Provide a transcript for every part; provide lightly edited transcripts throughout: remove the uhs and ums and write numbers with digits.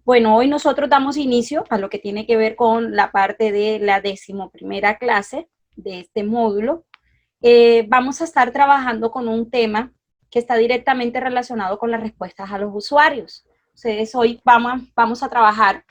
Bueno, hoy nosotros damos inicio a lo que tiene que ver con la parte de la 11ª clase de este módulo. Vamos a estar trabajando con un tema que está directamente relacionado con las respuestas a los usuarios. Entonces, hoy vamos a trabajar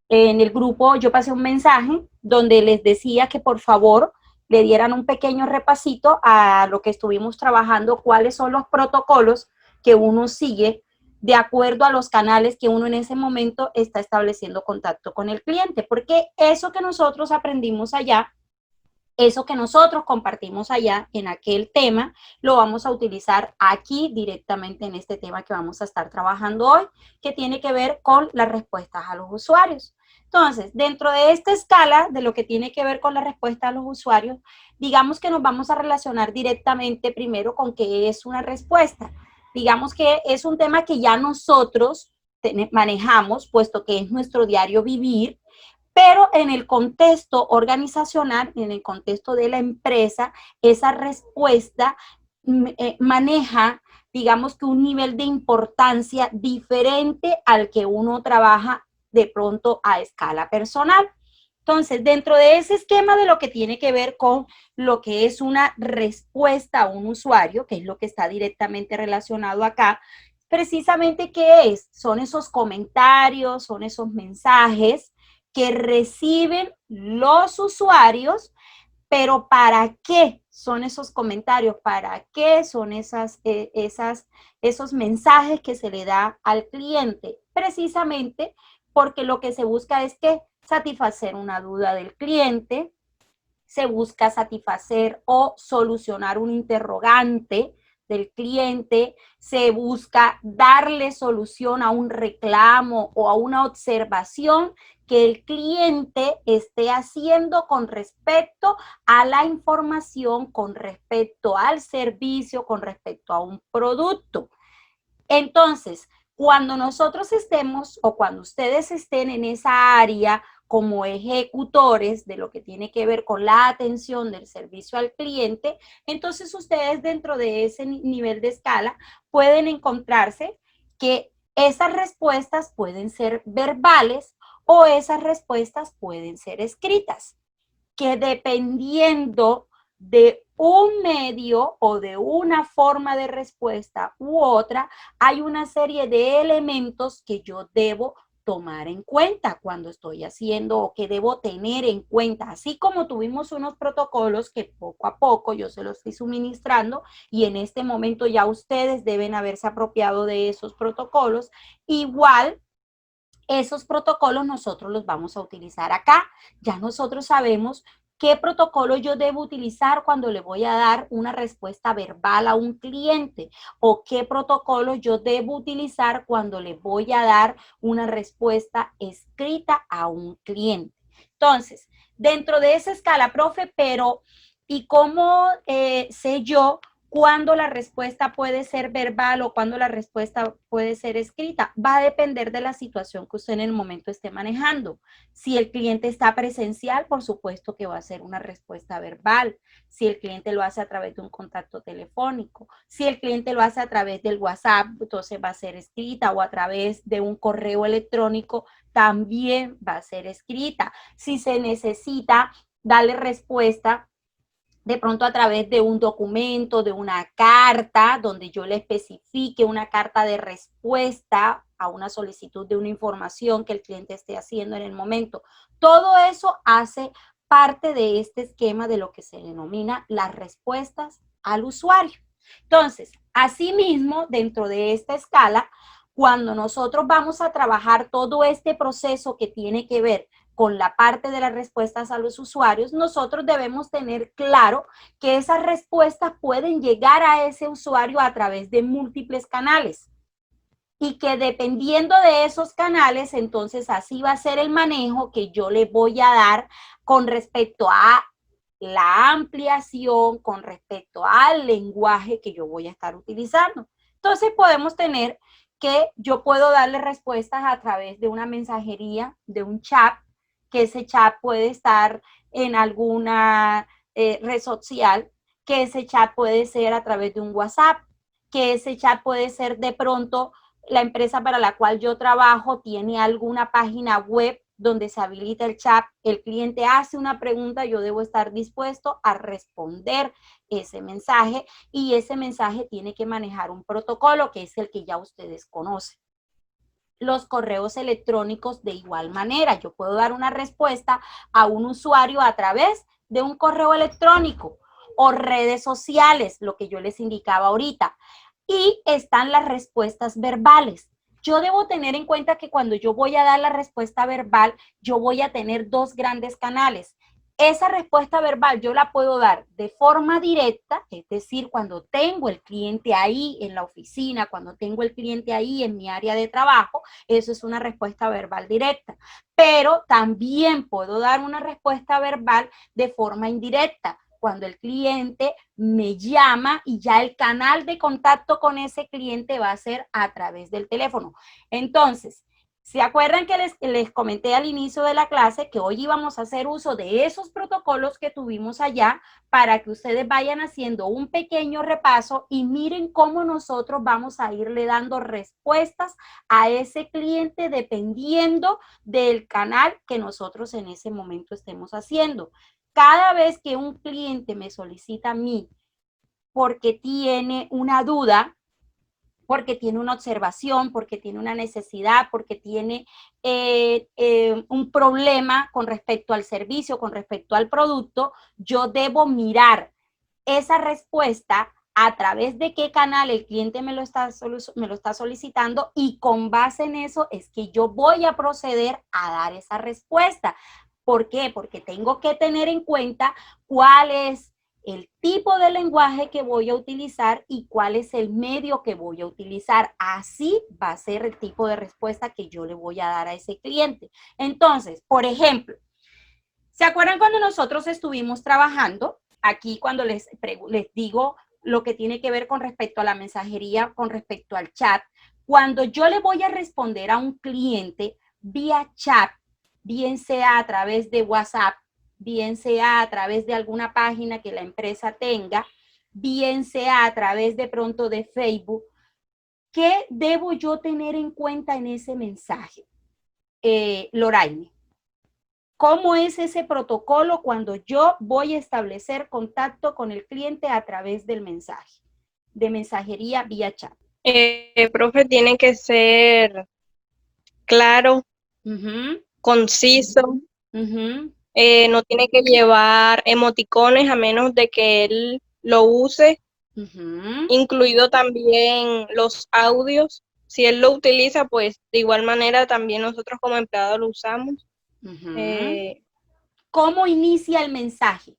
en el grupo. Yo pasé un mensaje donde les decía que por favor le dieran un pequeño repasito a lo que estuvimos trabajando, cuáles son los protocolos que uno sigue de acuerdo a los canales que uno en ese momento está estableciendo contacto con el cliente, porque eso que nosotros aprendimos allá, eso que nosotros compartimos allá en aquel tema, lo vamos a utilizar aquí directamente en este tema que vamos a estar trabajando hoy, que tiene que ver con las respuestas a los usuarios. Entonces, dentro de esta escala de lo que tiene que ver con la respuesta a los usuarios, digamos que nos vamos a relacionar directamente primero con qué es una respuesta. Digamos que es un tema que ya nosotros manejamos, puesto que es nuestro diario vivir, pero en el contexto organizacional, en el contexto de la empresa, esa respuesta maneja, digamos que un nivel de importancia diferente al que uno trabaja de pronto a escala personal. Entonces, dentro de ese esquema de lo que tiene que ver con lo que es una respuesta a un usuario, que es lo que está directamente relacionado acá, precisamente ¿qué es? Son esos comentarios, son esos mensajes que reciben los usuarios, pero ¿para qué son esos comentarios? ¿Para qué son esos mensajes que se le da al cliente? Precisamente porque lo que se busca es que satisfacer una duda del cliente, se busca satisfacer o solucionar un interrogante del cliente, se busca darle solución a un reclamo o a una observación que el cliente esté haciendo con respecto a la información, con respecto al servicio, con respecto a un producto. Entonces, cuando nosotros estemos o cuando ustedes estén en esa área como ejecutores de lo que tiene que ver con la atención del servicio al cliente, entonces ustedes dentro de ese nivel de escala pueden encontrarse que esas respuestas pueden ser verbales o esas respuestas pueden ser escritas, que dependiendo de un medio o de una forma de respuesta u otra, hay una serie de elementos que yo debo tomar en cuenta cuando estoy haciendo o que debo tener en cuenta, así como tuvimos unos protocolos que poco a poco yo se los fui suministrando y en este momento ya ustedes deben haberse apropiado de esos protocolos, igual esos protocolos nosotros los vamos a utilizar acá. Ya nosotros sabemos qué protocolo yo debo utilizar cuando le voy a dar una respuesta verbal a un cliente o qué protocolo yo debo utilizar cuando le voy a dar una respuesta escrita a un cliente. Entonces, dentro de esa escala, profe, pero ¿y cómo sé yo cuándo la respuesta puede ser verbal o cuándo la respuesta puede ser escrita? Va a depender de la situación que usted en el momento esté manejando. Si el cliente está presencial, por supuesto que va a ser una respuesta verbal. Si el cliente lo hace a través de un contacto telefónico, si el cliente lo hace a través del WhatsApp, entonces va a ser escrita, o a través de un correo electrónico, también va a ser escrita. Si se necesita darle respuesta de pronto a través de un documento, de una carta, donde yo le especifique una carta de respuesta a una solicitud de una información que el cliente esté haciendo en el momento. Todo eso hace parte de este esquema de lo que se denomina las respuestas al usuario. Entonces, asimismo, dentro de esta escala, cuando nosotros vamos a trabajar todo este proceso que tiene que ver con la parte de las respuestas a los usuarios, nosotros debemos tener claro que esas respuestas pueden llegar a ese usuario a través de múltiples canales y que dependiendo de esos canales, entonces así va a ser el manejo que yo le voy a dar con respecto a la ampliación, con respecto al lenguaje que yo voy a estar utilizando. Entonces podemos tener que yo puedo darle respuestas a través de una mensajería, de un chat, que ese chat puede estar en alguna red social, que ese chat puede ser a través de un WhatsApp, que ese chat puede ser de pronto la empresa para la cual yo trabajo tiene alguna página web donde se habilita el chat, el cliente hace una pregunta, yo debo estar dispuesto a responder ese mensaje y ese mensaje tiene que manejar un protocolo que es el que ya ustedes conocen. Los correos electrónicos de igual manera, yo puedo dar una respuesta a un usuario a través de un correo electrónico o redes sociales, lo que yo les indicaba ahorita. Y están las respuestas verbales. Yo debo tener en cuenta que cuando yo voy a dar la respuesta verbal, yo voy a tener dos grandes canales. Esa respuesta verbal yo la puedo dar de forma directa, es decir, cuando tengo el cliente ahí en la oficina, cuando tengo el cliente ahí en mi área de trabajo, eso es una respuesta verbal directa. Pero también puedo dar una respuesta verbal de forma indirecta, cuando el cliente me llama y ya el canal de contacto con ese cliente va a ser a través del teléfono. Entonces, ¿se acuerdan que les comenté al inicio de la clase que hoy íbamos a hacer uso de esos protocolos que tuvimos allá para que ustedes vayan haciendo un pequeño repaso y miren cómo nosotros vamos a irle dando respuestas a ese cliente dependiendo del canal que nosotros en ese momento estemos haciendo? Cada vez que un cliente me solicita a mí porque tiene una duda, porque tiene una observación, porque tiene una necesidad, porque tiene un problema con respecto al servicio, con respecto al producto, yo debo mirar esa respuesta a través de qué canal el cliente me lo está solicitando y con base en eso es que yo voy a proceder a dar esa respuesta. ¿Por qué? Porque tengo que tener en cuenta cuál es el tipo de lenguaje que voy a utilizar y cuál es el medio que voy a utilizar. Así va a ser el tipo de respuesta que yo le voy a dar a ese cliente. Entonces, por ejemplo, ¿se acuerdan cuando nosotros estuvimos trabajando? Aquí cuando les digo lo que tiene que ver con respecto a la mensajería, con respecto al chat, cuando yo le voy a responder a un cliente vía chat, bien sea a través de WhatsApp, bien sea a través de alguna página que la empresa tenga, bien sea a través de pronto de Facebook, ¿qué debo yo tener en cuenta en ese mensaje? Loraine, ¿cómo es ese protocolo cuando yo voy a establecer contacto con el cliente a través del mensaje, de mensajería vía chat? Profe, tiene que ser claro, conciso, no tiene que llevar emoticones a menos de que él lo use, incluido también los audios. Si él lo utiliza, pues de igual manera también nosotros como empleados lo usamos. ¿Cómo inicia el mensaje?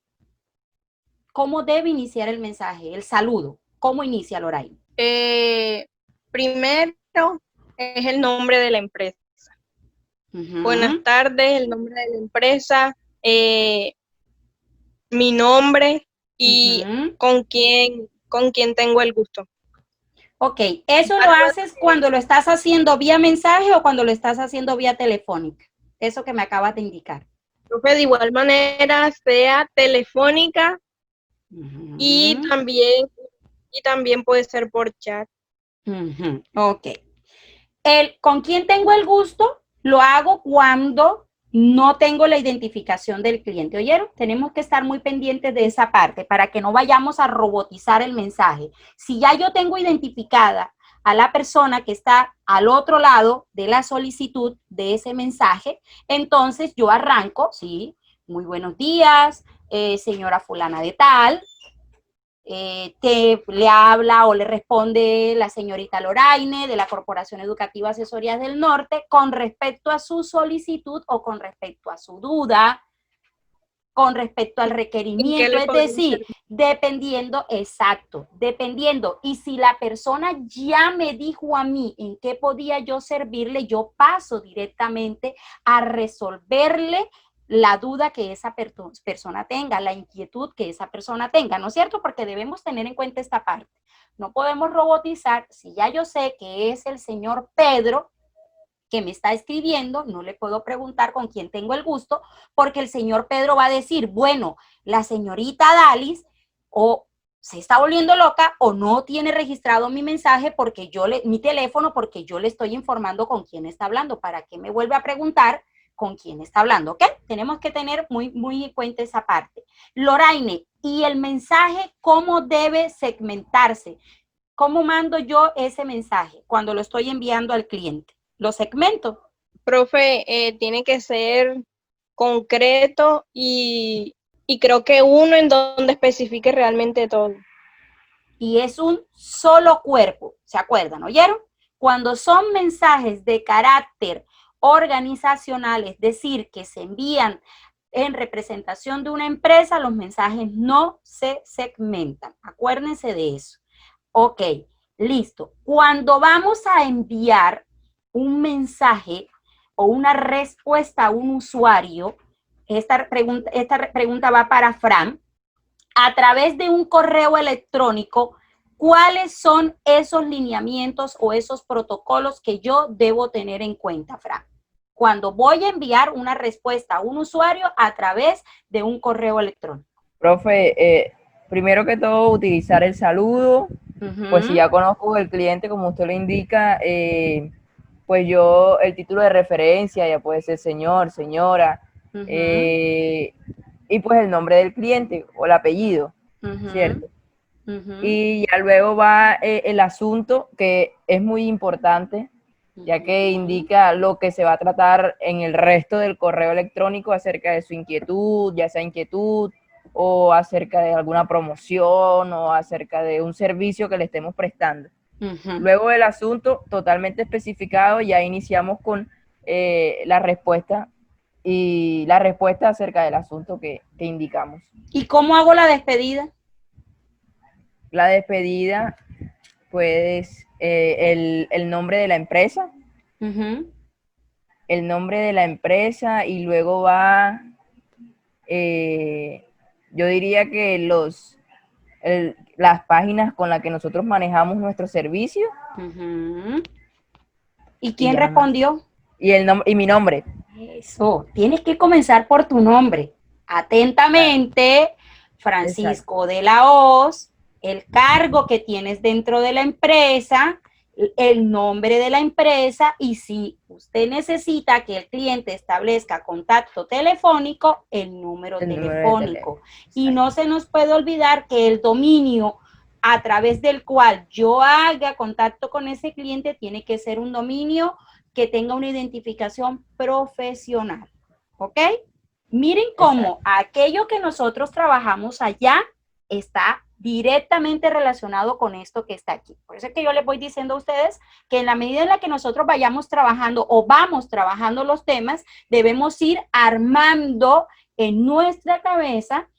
¿Cómo debe iniciar el mensaje? El saludo. ¿Cómo inicia, Loraine? Primero es el nombre de la empresa. Buenas tardes, el nombre de la empresa, mi nombre y con quién tengo el gusto. Ok, ¿eso lo haces cuando lo estás haciendo vía mensaje o cuando lo estás haciendo vía telefónica? Eso que me acabas de indicar. Profe, de igual manera sea telefónica y también puede ser por chat. Ok. ¿Con quién tengo el gusto? Lo hago cuando no tengo la identificación del cliente. ¿Oyeron? Tenemos que estar muy pendientes de esa parte para que no vayamos a robotizar el mensaje. Si ya yo tengo identificada a la persona que está al otro lado de la solicitud de ese mensaje, entonces yo arranco, sí, muy buenos días, señora fulana de tal, le habla o le responde la señorita Loraine de la Corporación Educativa Asesorías del Norte con respecto a su solicitud o con respecto a su duda, con respecto al requerimiento, es decir, dependiendo, exacto, dependiendo. Y si la persona ya me dijo a mí en qué podía yo servirle, yo paso directamente a resolverle la duda que esa persona tenga, la inquietud que esa persona tenga, ¿no es cierto? Porque debemos tener en cuenta esta parte. No podemos robotizar. Si ya yo sé que es el señor Pedro que me está escribiendo, no le puedo preguntar con quién tengo el gusto, porque el señor Pedro va a decir, bueno, la señorita Dalis o se está volviendo loca o no tiene registrado mi mensaje porque mi teléfono, porque yo le estoy informando con quién está hablando. ¿Para qué me vuelve a preguntar con quién está hablando? ¿Ok? Tenemos que tener muy en cuenta esa parte. Loraine, ¿y el mensaje cómo debe segmentarse? ¿Cómo mando yo ese mensaje cuando lo estoy enviando al cliente? ¿Lo segmento? Profe, tiene que ser concreto y creo que uno en donde especifique realmente todo. Y es un solo cuerpo, ¿se acuerdan? ¿Oyeron? Cuando son mensajes de carácter organizacional, es decir, que se envían en representación de una empresa, los mensajes no se segmentan. Acuérdense de eso. Ok, listo. Cuando vamos a enviar un mensaje o una respuesta a un usuario, esta pregunta va para Fran, a través de un correo electrónico, ¿cuáles son esos lineamientos o esos protocolos que yo debo tener en cuenta, Fran? Cuando voy a enviar una respuesta a un usuario a través de un correo electrónico. Profe, primero que todo, utilizar el saludo. Pues si ya conozco el cliente, como usted lo indica, pues yo, el título de referencia, ya puede ser señor, señora, y pues el nombre del cliente o el apellido, ¿cierto? Y ya luego va el asunto, que es muy importante, ya que indica lo que se va a tratar en el resto del correo electrónico acerca de su inquietud, ya sea inquietud o acerca de alguna promoción o acerca de un servicio que le estemos prestando. Luego del asunto totalmente especificado, ya iniciamos con la respuesta y la respuesta acerca del asunto que indicamos. ¿Y cómo hago la despedida? La despedida, pues, el nombre de la empresa, el nombre de la empresa, y luego va, yo diría que las páginas con las que nosotros manejamos nuestro servicio. ¿Y quién respondió? Y mi nombre. Eso, tienes que comenzar por tu nombre. Atentamente, Francisco de la Hoz, el cargo que tienes dentro de la empresa, el nombre de la empresa, y si usted necesita que el cliente establezca contacto telefónico, el número telefónico. Y no se nos puede olvidar que el dominio a través del cual yo haga contacto con ese cliente tiene que ser un dominio que tenga una identificación profesional, ¿ok? Miren cómo aquello que nosotros trabajamos allá está directamente relacionado con esto que está aquí. Por eso es que yo les voy diciendo a ustedes que en la medida en la que nosotros vayamos trabajando o vamos trabajando los temas, debemos ir armando en nuestra cabeza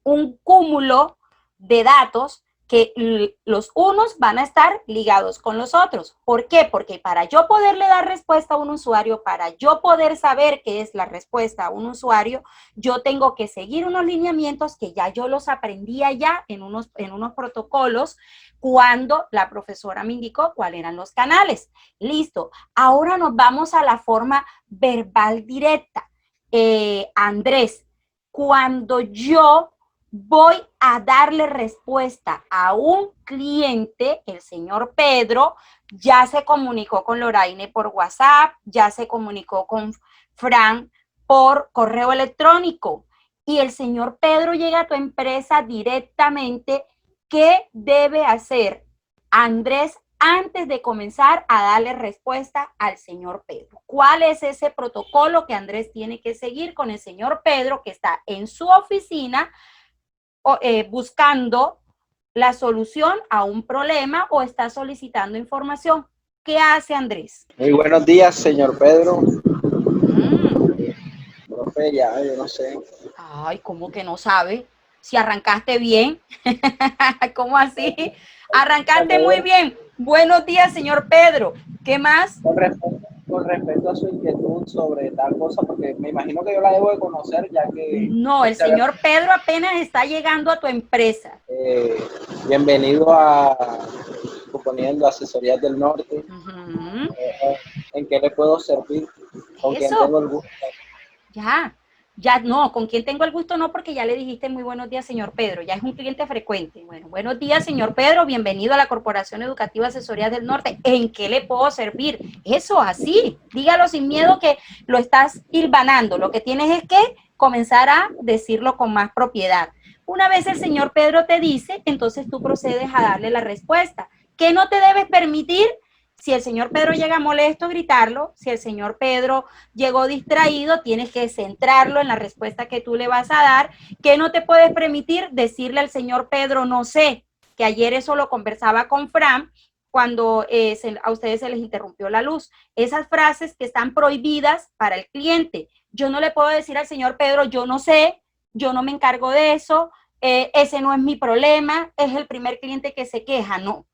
un cúmulo de datos que los unos van a estar ligados con los otros. ¿Por qué? Porque para yo poderle dar respuesta a un usuario, para yo poder saber qué es la respuesta a un usuario, yo tengo que seguir unos lineamientos que ya yo los aprendía ya en unos protocolos cuando la profesora me indicó cuáles eran los canales. Listo. Ahora nos vamos a la forma verbal directa. Andrés, cuando yo voy a darle respuesta a un cliente, el señor Pedro ya se comunicó con Loraine por WhatsApp, ya se comunicó con Fran por correo electrónico, y el señor Pedro llega a tu empresa directamente. ¿Qué debe hacer Andrés antes de comenzar a darle respuesta al señor Pedro? ¿Cuál es ese protocolo que Andrés tiene que seguir con el señor Pedro que está en su oficina buscando la solución a un problema o está solicitando información? ¿Qué hace Andrés? Muy buenos días, señor Pedro. Profe, ya, yo no sé. Ay, ¿cómo que no sabe? Si arrancaste bien. ¿Cómo así? Arrancaste muy bien. Buenos días, señor Pedro. ¿Qué más? Con respecto a su inquietud sobre tal cosa, porque me imagino que yo la debo de conocer, ya que... No, el señor Pedro apenas está llegando a tu empresa. Bienvenido a, suponiendo, Asesorías del Norte. ¿En qué le puedo servir? ¿Con quién tengo el gusto? Ya. Ya no, con quién tengo el gusto no, porque ya le dijiste muy buenos días, señor Pedro, ya es un cliente frecuente. Bueno, buenos días, señor Pedro, bienvenido a la Corporación Educativa Asesorías del Norte. ¿En qué le puedo servir? Eso, así, dígalo sin miedo que lo estás hilvanando. Lo que tienes es que comenzar a decirlo con más propiedad. Una vez el señor Pedro te dice, entonces tú procedes a darle la respuesta. ¿Qué no te debes permitir? Si el señor Pedro llega molesto, gritarlo. Si el señor Pedro llegó distraído, tienes que centrarlo en la respuesta que tú le vas a dar. ¿Qué no te puedes permitir? Decirle al señor Pedro, no sé, que ayer eso lo conversaba con Fran cuando a ustedes se les interrumpió la luz. Esas frases que están prohibidas para el cliente. Yo no le puedo decir al señor Pedro, yo no sé, yo no me encargo de eso, ese no es mi problema, es el primer cliente que se queja. No.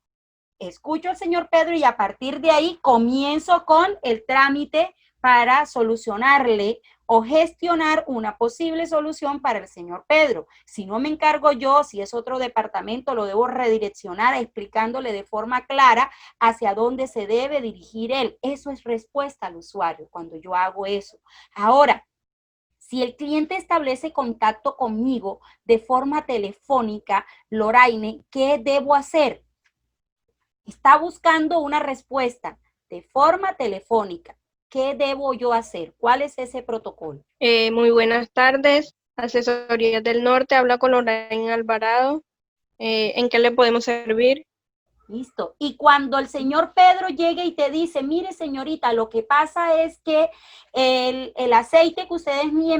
Escucho al señor Pedro y a partir de ahí comienzo con el trámite para solucionarle o gestionar una posible solución para el señor Pedro. Si no me encargo yo, si es otro departamento, lo debo redireccionar explicándole de forma clara hacia dónde se debe dirigir él. Eso es respuesta al usuario cuando yo hago eso. Ahora, si el cliente establece contacto conmigo de forma telefónica, Loraine, ¿qué debo hacer? Está buscando una respuesta de forma telefónica. ¿Qué debo yo hacer? ¿Cuál es ese protocolo? Muy buenas tardes, Asesorías del Norte, habla con Lorraine Alvarado. ¿En qué le podemos servir? Listo. Y cuando el señor Pedro llegue y te dice, mire señorita, lo que pasa es que el aceite que ustedes me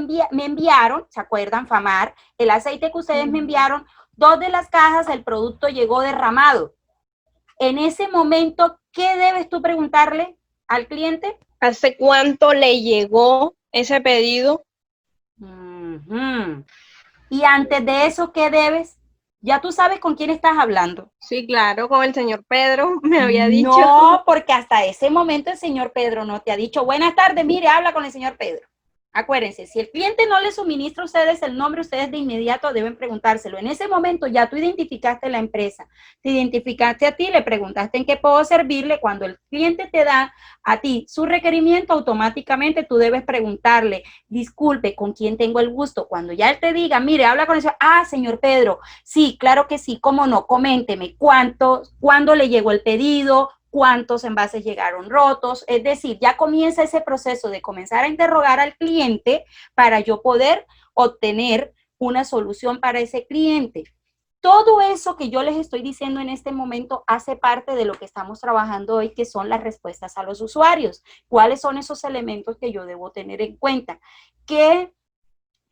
enviaron, ¿se acuerdan, Famar? El aceite que ustedes me enviaron, 2 de las cajas, el producto llegó derramado. En ese momento, ¿qué debes tú preguntarle al cliente? ¿Hace cuánto le llegó ese pedido? Y antes de eso, ¿qué debes? Ya tú sabes con quién estás hablando. Sí, claro, con el señor Pedro, me había dicho. No, porque hasta ese momento el señor Pedro no te ha dicho, buenas tardes, mire, habla con el señor Pedro. Acuérdense, si el cliente no le suministra a ustedes el nombre, ustedes de inmediato deben preguntárselo. En ese momento ya tú identificaste la empresa, te identificaste a ti, le preguntaste en qué puedo servirle. Cuando el cliente te da a ti su requerimiento, automáticamente tú debes preguntarle, disculpe, ¿con quién tengo el gusto? Cuando ya él te diga, mire, habla con el señor, señor Pedro, sí, claro que sí, cómo no, coménteme, ¿cuándo le llegó el pedido? ¿Cuántos envases llegaron rotos? Es decir, ya comienza ese proceso de comenzar a interrogar al cliente para yo poder obtener una solución para ese cliente. Todo eso que yo les estoy diciendo en este momento hace parte de lo que estamos trabajando hoy, que son las respuestas a los usuarios. ¿Cuáles son esos elementos que yo debo tener en cuenta? ¿Qué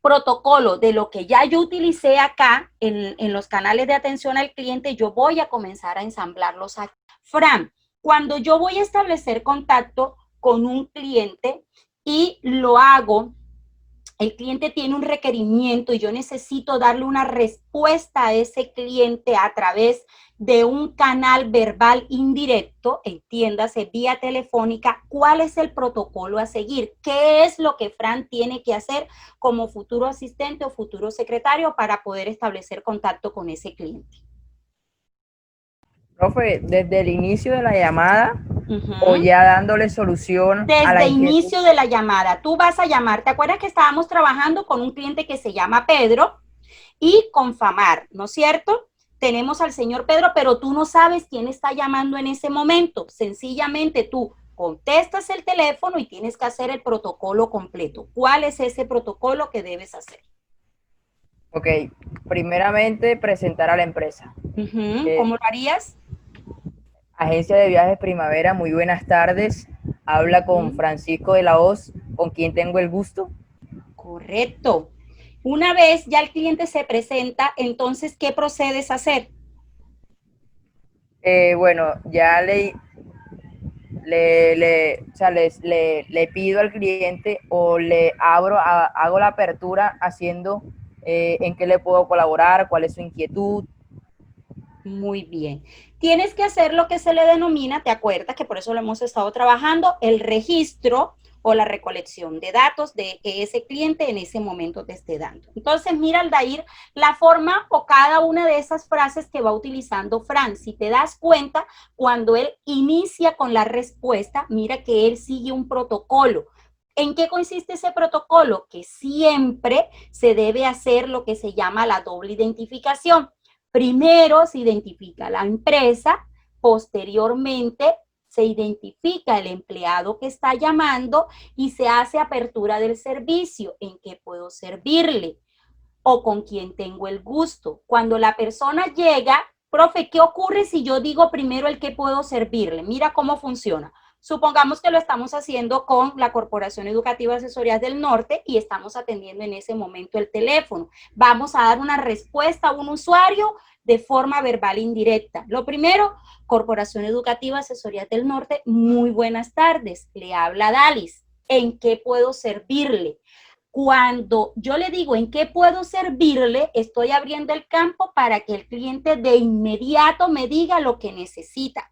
protocolo de lo que ya yo utilicé acá en los canales de atención al cliente, yo voy a comenzar a ensamblarlos aquí? Fran, cuando yo voy a establecer contacto con un cliente y lo hago, el cliente tiene un requerimiento y yo necesito darle una respuesta a ese cliente a través de un canal verbal indirecto, entiéndase, vía telefónica, ¿cuál es el protocolo a seguir? ¿Qué es lo que Fran tiene que hacer como futuro asistente o futuro secretario para poder establecer contacto con ese cliente? Profe, desde el inicio de la llamada o ya dándole solución a la Desde inicio de la llamada, tú vas a llamar. ¿Te acuerdas que estábamos trabajando con un cliente que se llama Pedro y con Famar, ¿no es cierto? Tenemos al señor Pedro, pero tú no sabes quién está llamando en ese momento. Sencillamente tú contestas el teléfono y tienes que hacer el protocolo completo. ¿Cuál es ese protocolo que debes hacer? Ok, primeramente presentar a la empresa. ¿Cómo lo harías? Agencia de Viajes Primavera, muy buenas tardes. Habla con Francisco de la Hoz, con quien tengo el gusto. Correcto. Una vez ya el cliente se presenta, entonces, ¿qué procedes a hacer? Bueno, ya le pido al cliente o le hago la apertura haciendo en qué le puedo colaborar, cuál es su inquietud. Muy bien. Tienes que hacer lo que se le denomina, ¿te acuerdas? Que por eso lo hemos estado trabajando, el registro o la recolección de datos de que ese cliente en ese momento te esté dando. Entonces, mira, Aldair, la forma o cada una de esas frases que va utilizando Fran. Si te das cuenta, cuando él inicia con la respuesta, mira que él sigue un protocolo. ¿En qué consiste ese protocolo? Que siempre se debe hacer lo que se llama la doble identificación. Primero se identifica la empresa, posteriormente se identifica el empleado que está llamando y se hace apertura del servicio. ¿En qué puedo servirle? O con quién tengo el gusto. Cuando la persona llega, profe, ¿qué ocurre si yo digo primero el que puedo servirle? Mira cómo funciona. Supongamos que lo estamos haciendo con la Corporación Educativa Asesorías del Norte y estamos atendiendo en ese momento el teléfono. Vamos a dar una respuesta a un usuario de forma verbal indirecta. Lo primero, Corporación Educativa Asesorías del Norte, muy buenas tardes. Le habla Dalis. ¿En qué puedo servirle? Cuando yo le digo en qué puedo servirle, estoy abriendo el campo para que el cliente de inmediato me diga lo que necesita.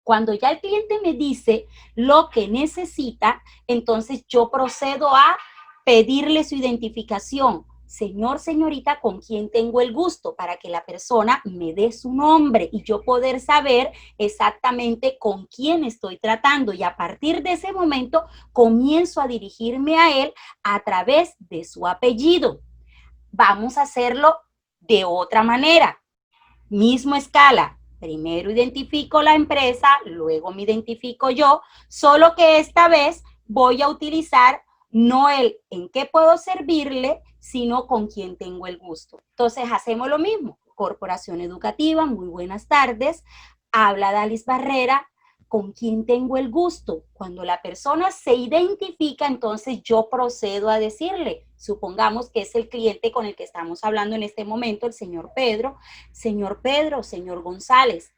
Cuando ya el cliente me dice lo que necesita, entonces yo procedo a pedirle su identificación. Señor, señorita, ¿con quién tengo el gusto? Para que la persona me dé su nombre y yo poder saber exactamente con quién estoy tratando. Y a partir de ese momento comienzo a dirigirme a él a través de su apellido. Vamos a hacerlo de otra manera. Mismo escala. Primero identifico la empresa, luego me identifico yo, solo que esta vez voy a utilizar no el en qué puedo servirle, sino con quién tengo el gusto. Entonces hacemos lo mismo. Corporación Educativa, muy buenas tardes. Habla Dalis Barrera, ¿con quién tengo el gusto? Cuando la persona se identifica, entonces yo procedo a decirle, supongamos que es el cliente con el que estamos hablando en este momento, el señor Pedro, señor González,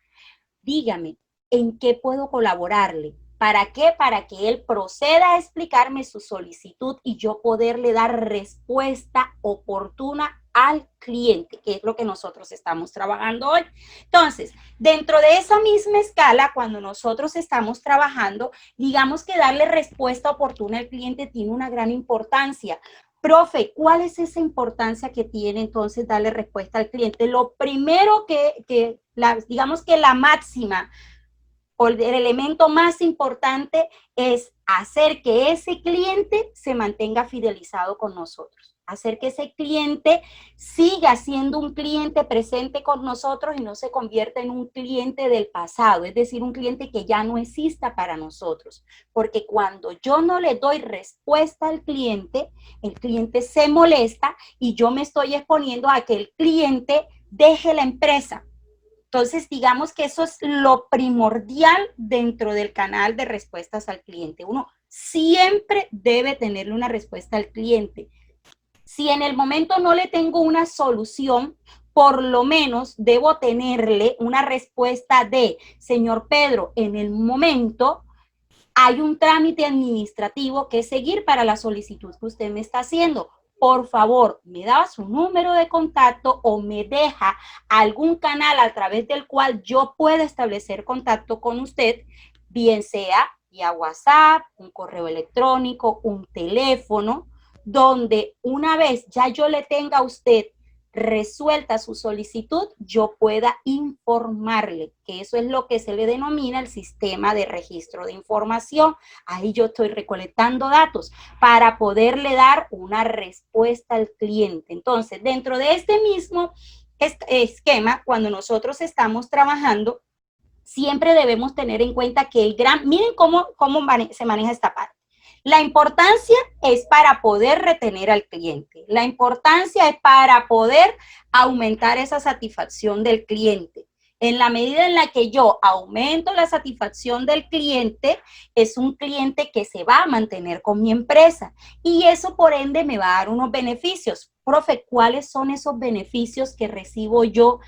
dígame, ¿en qué puedo colaborarle? ¿Para qué? Para que él proceda a explicarme su solicitud y yo poderle dar respuesta oportuna al cliente, que es lo que nosotros estamos trabajando hoy. Entonces, dentro de esa misma escala, cuando nosotros estamos trabajando, digamos que darle respuesta oportuna al cliente tiene una gran importancia. Profe, ¿cuál es esa importancia que tiene entonces darle respuesta al cliente? Lo primero digamos que la máxima o el elemento más importante es hacer que ese cliente se mantenga fidelizado con nosotros, hacer que ese cliente siga siendo un cliente presente con nosotros y no se convierta en un cliente del pasado, es decir, un cliente que ya no exista para nosotros, porque cuando yo no le doy respuesta al cliente, el cliente se molesta y yo me estoy exponiendo a que el cliente deje la empresa. Entonces, digamos que eso es lo primordial dentro del canal de respuestas al cliente. Uno siempre debe tenerle una respuesta al cliente. Si en el momento no le tengo una solución, por lo menos debo tenerle una respuesta de, señor Pedro, en el momento hay un trámite administrativo que seguir para la solicitud que usted me está haciendo. Por favor, me da su número de contacto o me deja algún canal a través del cual yo pueda establecer contacto con usted, bien sea vía WhatsApp, un correo electrónico, un teléfono, donde una vez ya yo le tenga a usted resuelta su solicitud, yo pueda informarle, que eso es lo que se le denomina el sistema de registro de información. Ahí yo estoy recolectando datos para poderle dar una respuesta al cliente. Entonces, dentro de este mismo esquema, cuando nosotros estamos trabajando, siempre debemos tener en cuenta que miren cómo se maneja esta parte. La importancia es para poder retener al cliente. La importancia es para poder aumentar esa satisfacción del cliente. En la medida en la que yo aumento la satisfacción del cliente, es un cliente que se va a mantener con mi empresa y eso por ende me va a dar unos beneficios. Profe, ¿cuáles son esos beneficios que recibo yo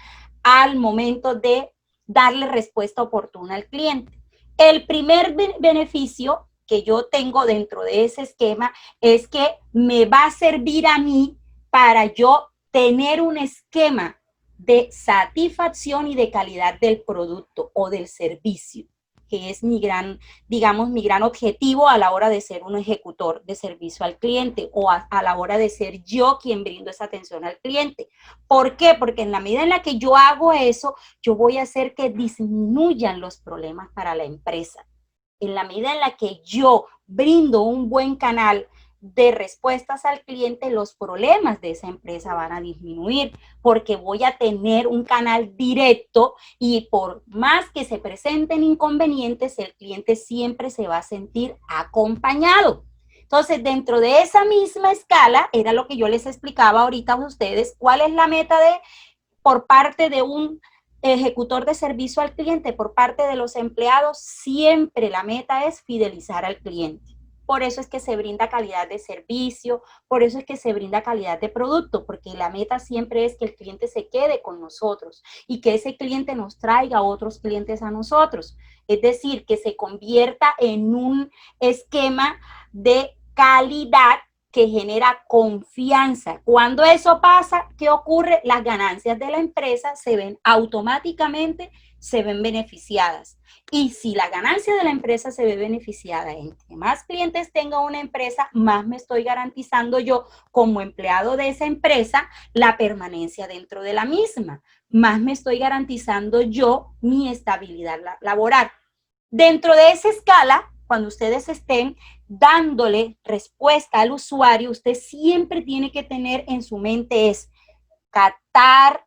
al momento de darle respuesta oportuna al cliente? El primer beneficio que yo tengo dentro de ese esquema es que me va a servir a mí para yo tener un esquema de satisfacción y de calidad del producto o del servicio, que es mi gran objetivo a la hora de ser un ejecutor de servicio al cliente o a la hora de ser yo quien brindo esa atención al cliente. ¿Por qué? Porque en la medida en la que yo hago eso, yo voy a hacer que disminuyan los problemas para la empresa. En la medida en la que yo brindo un buen canal de respuestas al cliente, los problemas de esa empresa van a disminuir porque voy a tener un canal directo y por más que se presenten inconvenientes, el cliente siempre se va a sentir acompañado. Entonces, dentro de esa misma escala, era lo que yo les explicaba ahorita a ustedes, cuál es la meta por parte de un ejecutor de servicio al cliente, por parte de los empleados, siempre la meta es fidelizar al cliente. Por eso es que se brinda calidad de servicio, por eso es que se brinda calidad de producto, porque la meta siempre es que el cliente se quede con nosotros y que ese cliente nos traiga otros clientes a nosotros. Es decir, que se convierta en un esquema de calidad que genera confianza. Cuando eso pasa, ¿qué ocurre? Las ganancias de la empresa se ven automáticamente, se ven beneficiadas. Y si la ganancia de la empresa se ve beneficiada, entre más clientes tenga una empresa, más me estoy garantizando yo como empleado de esa empresa la permanencia dentro de la misma. Más me estoy garantizando yo mi estabilidad laboral. Dentro de esa escala, cuando ustedes estén dándole respuesta al usuario, usted siempre tiene que tener en su mente es captar,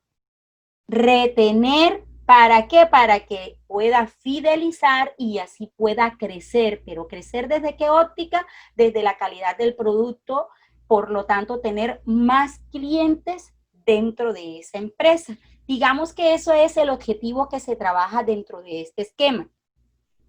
retener, ¿para qué? Para que pueda fidelizar y así pueda crecer, pero crecer ¿desde qué óptica? Desde la calidad del producto, por lo tanto tener más clientes dentro de esa empresa. Digamos que eso es el objetivo que se trabaja dentro de este esquema.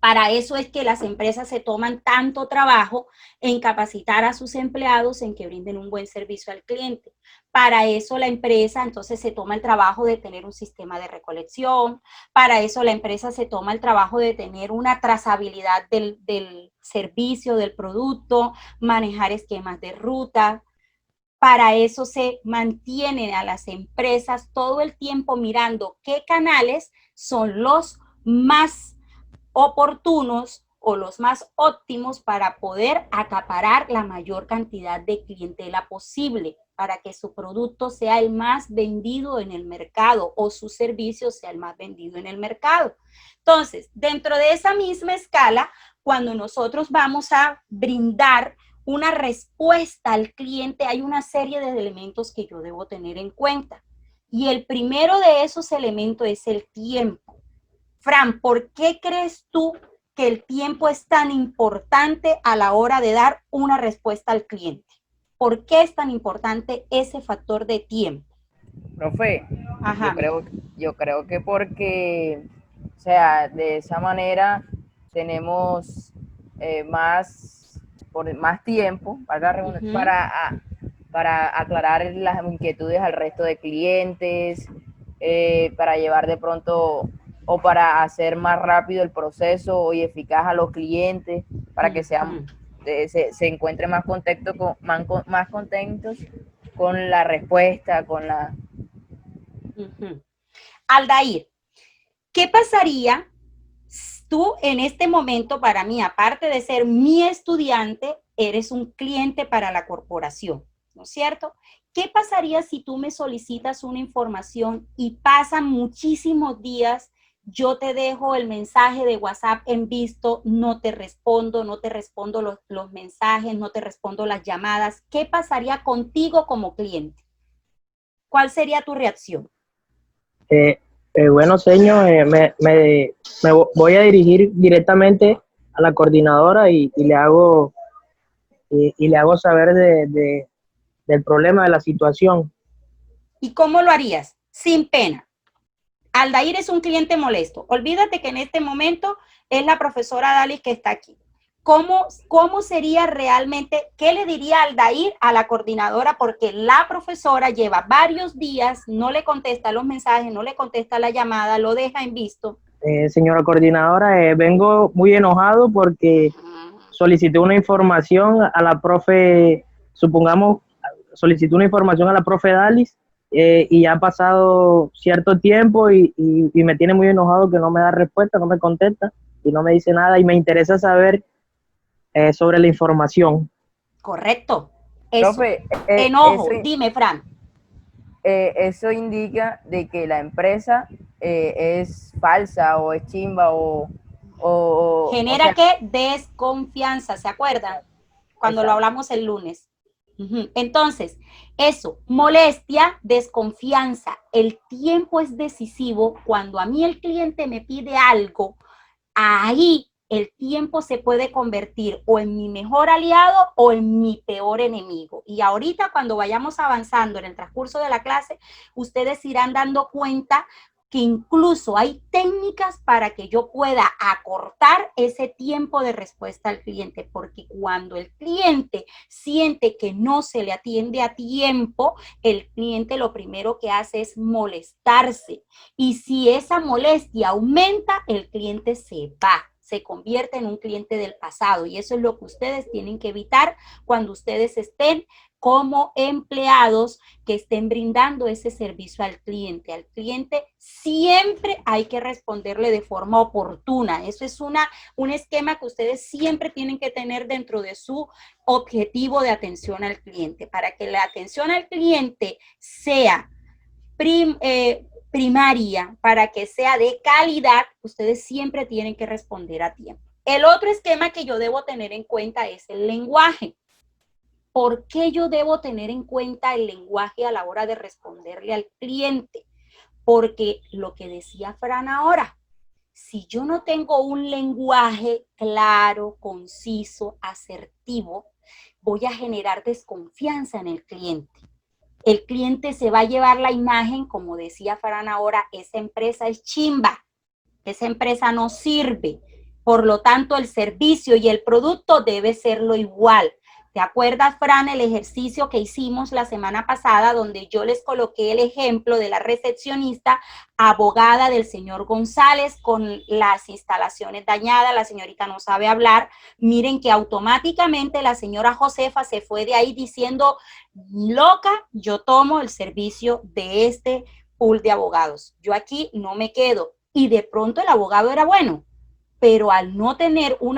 Para eso es que las empresas se toman tanto trabajo en capacitar a sus empleados en que brinden un buen servicio al cliente. Para eso la empresa entonces se toma el trabajo de tener un sistema de recolección. Para eso la empresa se toma el trabajo de tener una trazabilidad del servicio, del producto, manejar esquemas de ruta. Para eso se mantienen a las empresas todo el tiempo mirando qué canales son los más oportunos o los más óptimos para poder acaparar la mayor cantidad de clientela posible, para que su producto sea el más vendido en el mercado o su servicio sea el más vendido en el mercado. Entonces, dentro de esa misma escala, cuando nosotros vamos a brindar una respuesta al cliente, hay una serie de elementos que yo debo tener en cuenta. Y el primero de esos elementos es el tiempo. Fran, ¿por qué crees tú que el tiempo es tan importante a la hora de dar una respuesta al cliente? ¿Por qué es tan importante ese factor de tiempo? Profe, yo creo que porque, o sea, de esa manera tenemos más tiempo para aclarar las inquietudes al resto de clientes, para llevar de pronto o para hacer más rápido el proceso y eficaz a los clientes, para que sean, se encuentren más contentos con la respuesta, con la... Aldair, ¿qué pasaría tú en este momento para mí, aparte de ser mi estudiante, eres un cliente para la corporación, ¿no es cierto? ¿Qué pasaría si tú me solicitas una información y pasan muchísimos días? Yo te dejo el mensaje de WhatsApp en visto, no te respondo los mensajes, no te respondo las llamadas. ¿Qué pasaría contigo como cliente? ¿Cuál sería tu reacción? Bueno, señor, me voy a dirigir directamente a la coordinadora y le hago saber del problema, de la situación. ¿Y cómo lo harías? Sin pena. Aldair es un cliente molesto. Olvídate que en este momento es la profesora Dalis que está aquí. ¿Cómo sería realmente, qué le diría Aldair a la coordinadora? Porque la profesora lleva varios días, no le contesta los mensajes, no le contesta la llamada, lo deja en visto. Señora coordinadora, vengo muy enojado porque solicité una información a la profe, solicité una información a la profe Dalis, y ya ha pasado cierto tiempo y me tiene muy enojado que no me da respuesta, no me contesta y no me dice nada, y me interesa saber sobre la información. Correcto. Profe, enojo. Dime, Fran. Eso indica de que la empresa es falsa o es chimba o ¿Genera qué? Desconfianza, ¿se acuerdan? Cuando lo hablamos el lunes. Entonces, eso, molestia, desconfianza. El tiempo es decisivo. Cuando a mí el cliente me pide algo, ahí el tiempo se puede convertir o en mi mejor aliado o en mi peor enemigo. Y ahorita cuando vayamos avanzando en el transcurso de la clase, ustedes irán dando cuenta que incluso hay técnicas para que yo pueda acortar ese tiempo de respuesta al cliente, porque cuando el cliente siente que no se le atiende a tiempo, el cliente lo primero que hace es molestarse. Y si esa molestia aumenta, el cliente se va, se convierte en un cliente del pasado. Y eso es lo que ustedes tienen que evitar cuando ustedes estén como empleados que estén brindando ese servicio al cliente. Al cliente siempre hay que responderle de forma oportuna. Eso es un esquema que ustedes siempre tienen que tener dentro de su objetivo de atención al cliente. Para que la atención al cliente sea primaria, para que sea de calidad, ustedes siempre tienen que responder a tiempo. El otro esquema que yo debo tener en cuenta es el lenguaje. ¿Por qué yo debo tener en cuenta el lenguaje a la hora de responderle al cliente? Porque lo que decía Fran ahora, si yo no tengo un lenguaje claro, conciso, asertivo, voy a generar desconfianza en el cliente. El cliente se va a llevar la imagen, como decía Fran ahora, esa empresa es chimba, esa empresa no sirve. Por lo tanto, el servicio y el producto debe ser lo igual. ¿Te acuerdas, Fran, el ejercicio que hicimos la semana pasada donde yo les coloqué el ejemplo de la recepcionista abogada del señor González con las instalaciones dañadas? La señorita no sabe hablar. Miren que automáticamente la señora Josefa se fue de ahí diciendo, loca, yo tomo el servicio de este pool de abogados. Yo aquí no me quedo. Y de pronto el abogado era bueno, pero al no tener un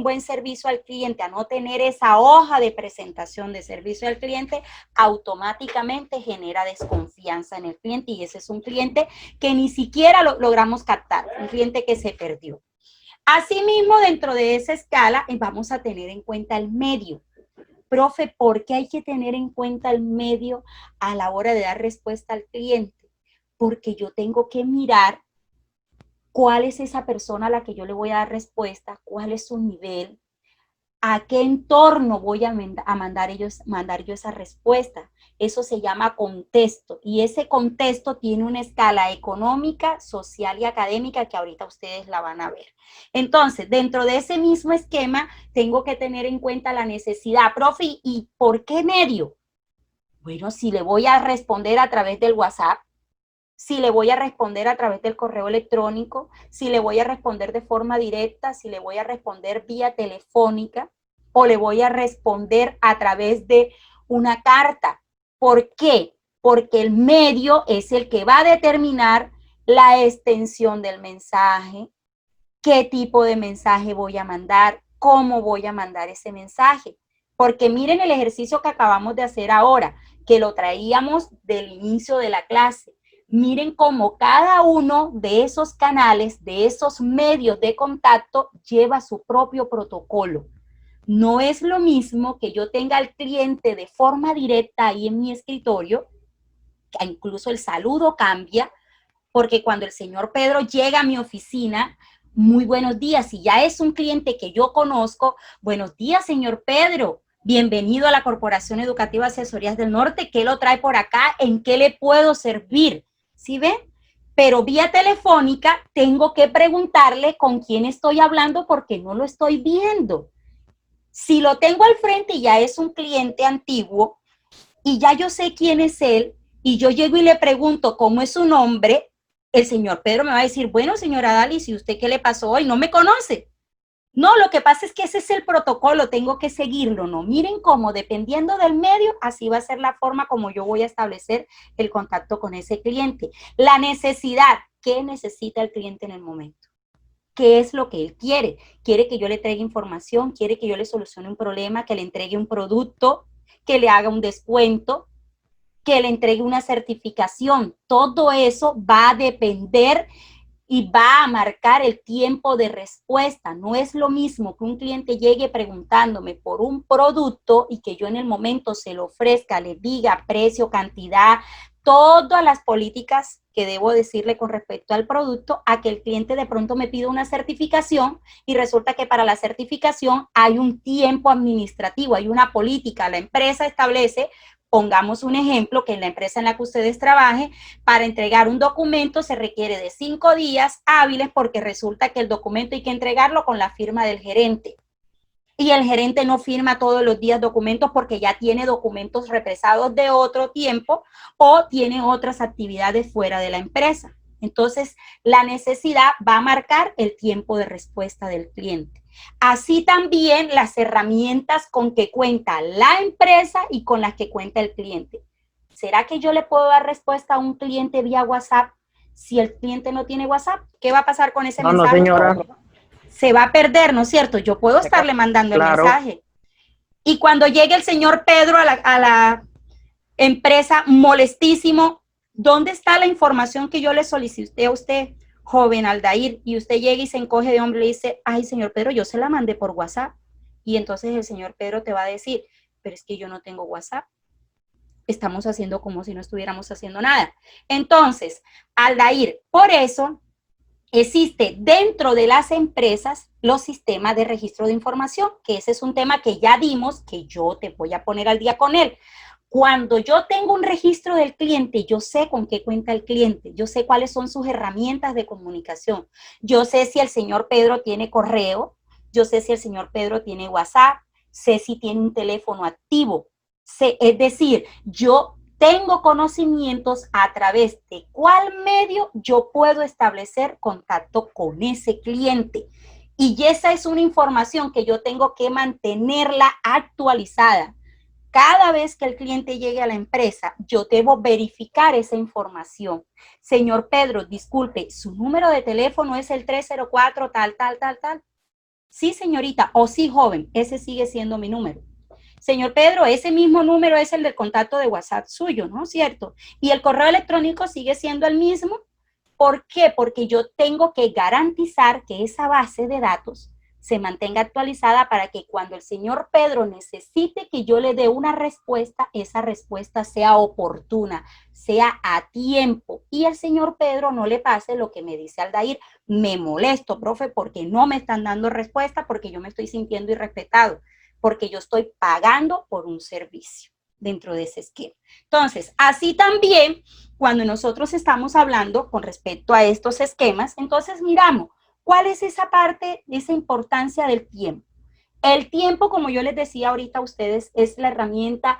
buen servicio al cliente, a no tener esa hoja de presentación de servicio al cliente, automáticamente genera desconfianza en el cliente y ese es un cliente que ni siquiera logramos captar, un cliente que se perdió. Asimismo, dentro de esa escala, vamos a tener en cuenta el medio. Profe, ¿por qué hay que tener en cuenta el medio a la hora de dar respuesta al cliente? Porque yo tengo que mirar cuál es esa persona a la que yo le voy a dar respuesta, cuál es su nivel, a qué entorno voy a mandar yo esa respuesta. Eso se llama contexto y ese contexto tiene una escala económica, social y académica que ahorita ustedes la van a ver. Entonces, dentro de ese mismo esquema, tengo que tener en cuenta la necesidad. Profe, ¿y por qué medio? Bueno, si le voy a responder a través del WhatsApp, si le voy a responder a través del correo electrónico, si le voy a responder de forma directa, si le voy a responder vía telefónica o le voy a responder a través de una carta. ¿Por qué? Porque el medio es el que va a determinar la extensión del mensaje, qué tipo de mensaje voy a mandar, cómo voy a mandar ese mensaje. Porque miren el ejercicio que acabamos de hacer ahora, que lo traíamos del inicio de la clase. Miren cómo cada uno de esos canales, de esos medios de contacto, lleva su propio protocolo. No es lo mismo que yo tenga al cliente de forma directa ahí en mi escritorio, que incluso el saludo cambia, porque cuando el señor Pedro llega a mi oficina, muy buenos días, si ya es un cliente que yo conozco, buenos días, señor Pedro, bienvenido a la Corporación Educativa Asesorías del Norte, ¿qué lo trae por acá? ¿En qué le puedo servir? ¿Sí ven? Pero vía telefónica tengo que preguntarle con quién estoy hablando porque no lo estoy viendo. Si lo tengo al frente y ya es un cliente antiguo y ya yo sé quién es él y yo llego y le pregunto cómo es su nombre, el señor Pedro me va a decir, bueno, señora Dalis, ¿y usted qué le pasó hoy? ¿No me conoce? No, lo que pasa es que ese es el protocolo, tengo que seguirlo, ¿no? Miren cómo dependiendo del medio, así va a ser la forma como yo voy a establecer el contacto con ese cliente. La necesidad, ¿qué necesita el cliente en el momento? ¿Qué es lo que él quiere? ¿Quiere que yo le traiga información? ¿Quiere que yo le solucione un problema? ¿Que le entregue un producto? ¿Que le haga un descuento? ¿Que le entregue una certificación? Todo eso va a depender y va a marcar el tiempo de respuesta. No es lo mismo que un cliente llegue preguntándome por un producto y que yo en el momento se lo ofrezca, le diga precio, cantidad, todas las políticas que debo decirle con respecto al producto, a que el cliente de pronto me pida una certificación y resulta que para la certificación hay un tiempo administrativo, hay una política, la empresa establece. Pongamos un ejemplo, que en la empresa en la que ustedes trabajen, para entregar un documento se requiere de 5 días hábiles porque resulta que el documento hay que entregarlo con la firma del gerente. Y el gerente no firma todos los días documentos porque ya tiene documentos represados de otro tiempo o tiene otras actividades fuera de la empresa. Entonces, la necesidad va a marcar el tiempo de respuesta del cliente. Así también las herramientas con que cuenta la empresa y con las que cuenta el cliente. ¿Será que yo le puedo dar respuesta a un cliente vía WhatsApp si el cliente no tiene WhatsApp? ¿Qué va a pasar con ese mensaje? No, señora. Se va a perder, ¿no es cierto? Yo puedo estarle mandando el mensaje. Y cuando llegue el señor Pedro a la empresa molestísimo, ¿dónde está la información que yo le solicité a usted, joven Aldair? Y usted llega y se encoge de hombro y le dice, ay, señor Pedro, yo se la mandé por WhatsApp. Y entonces el señor Pedro te va a decir, pero es que yo no tengo WhatsApp. Estamos haciendo como si no estuviéramos haciendo nada. Entonces, Aldair, por eso existe dentro de las empresas los sistemas de registro de información, que ese es un tema que ya dimos, que yo te voy a poner al día con él. Cuando yo tengo un registro del cliente, yo sé con qué cuenta el cliente, yo sé cuáles son sus herramientas de comunicación, yo sé si el señor Pedro tiene correo, yo sé si el señor Pedro tiene WhatsApp, sé si tiene un teléfono activo, es decir, yo tengo conocimientos a través de cuál medio yo puedo establecer contacto con ese cliente. Y esa es una información que yo tengo que mantenerla actualizada. Cada vez que el cliente llegue a la empresa, yo debo verificar esa información. Señor Pedro, disculpe, su número de teléfono es el 304 tal. Sí, señorita, o sí, joven, ese sigue siendo mi número. Señor Pedro, ese mismo número es el del contacto de WhatsApp suyo, ¿no es cierto? Y el correo electrónico sigue siendo el mismo. ¿Por qué? Porque yo tengo que garantizar que esa base de datos se mantenga actualizada para que cuando el señor Pedro necesite que yo le dé una respuesta, esa respuesta sea oportuna, sea a tiempo. Y al señor Pedro no le pase lo que me dice Aldair, me molesto, profe, porque no me están dando respuesta, porque yo me estoy sintiendo irrespetado, porque yo estoy pagando por un servicio dentro de ese esquema. Entonces, así también, cuando nosotros estamos hablando con respecto a estos esquemas, entonces miramos, ¿cuál es esa parte, esa importancia del tiempo? El tiempo, como yo les decía ahorita a ustedes, es la herramienta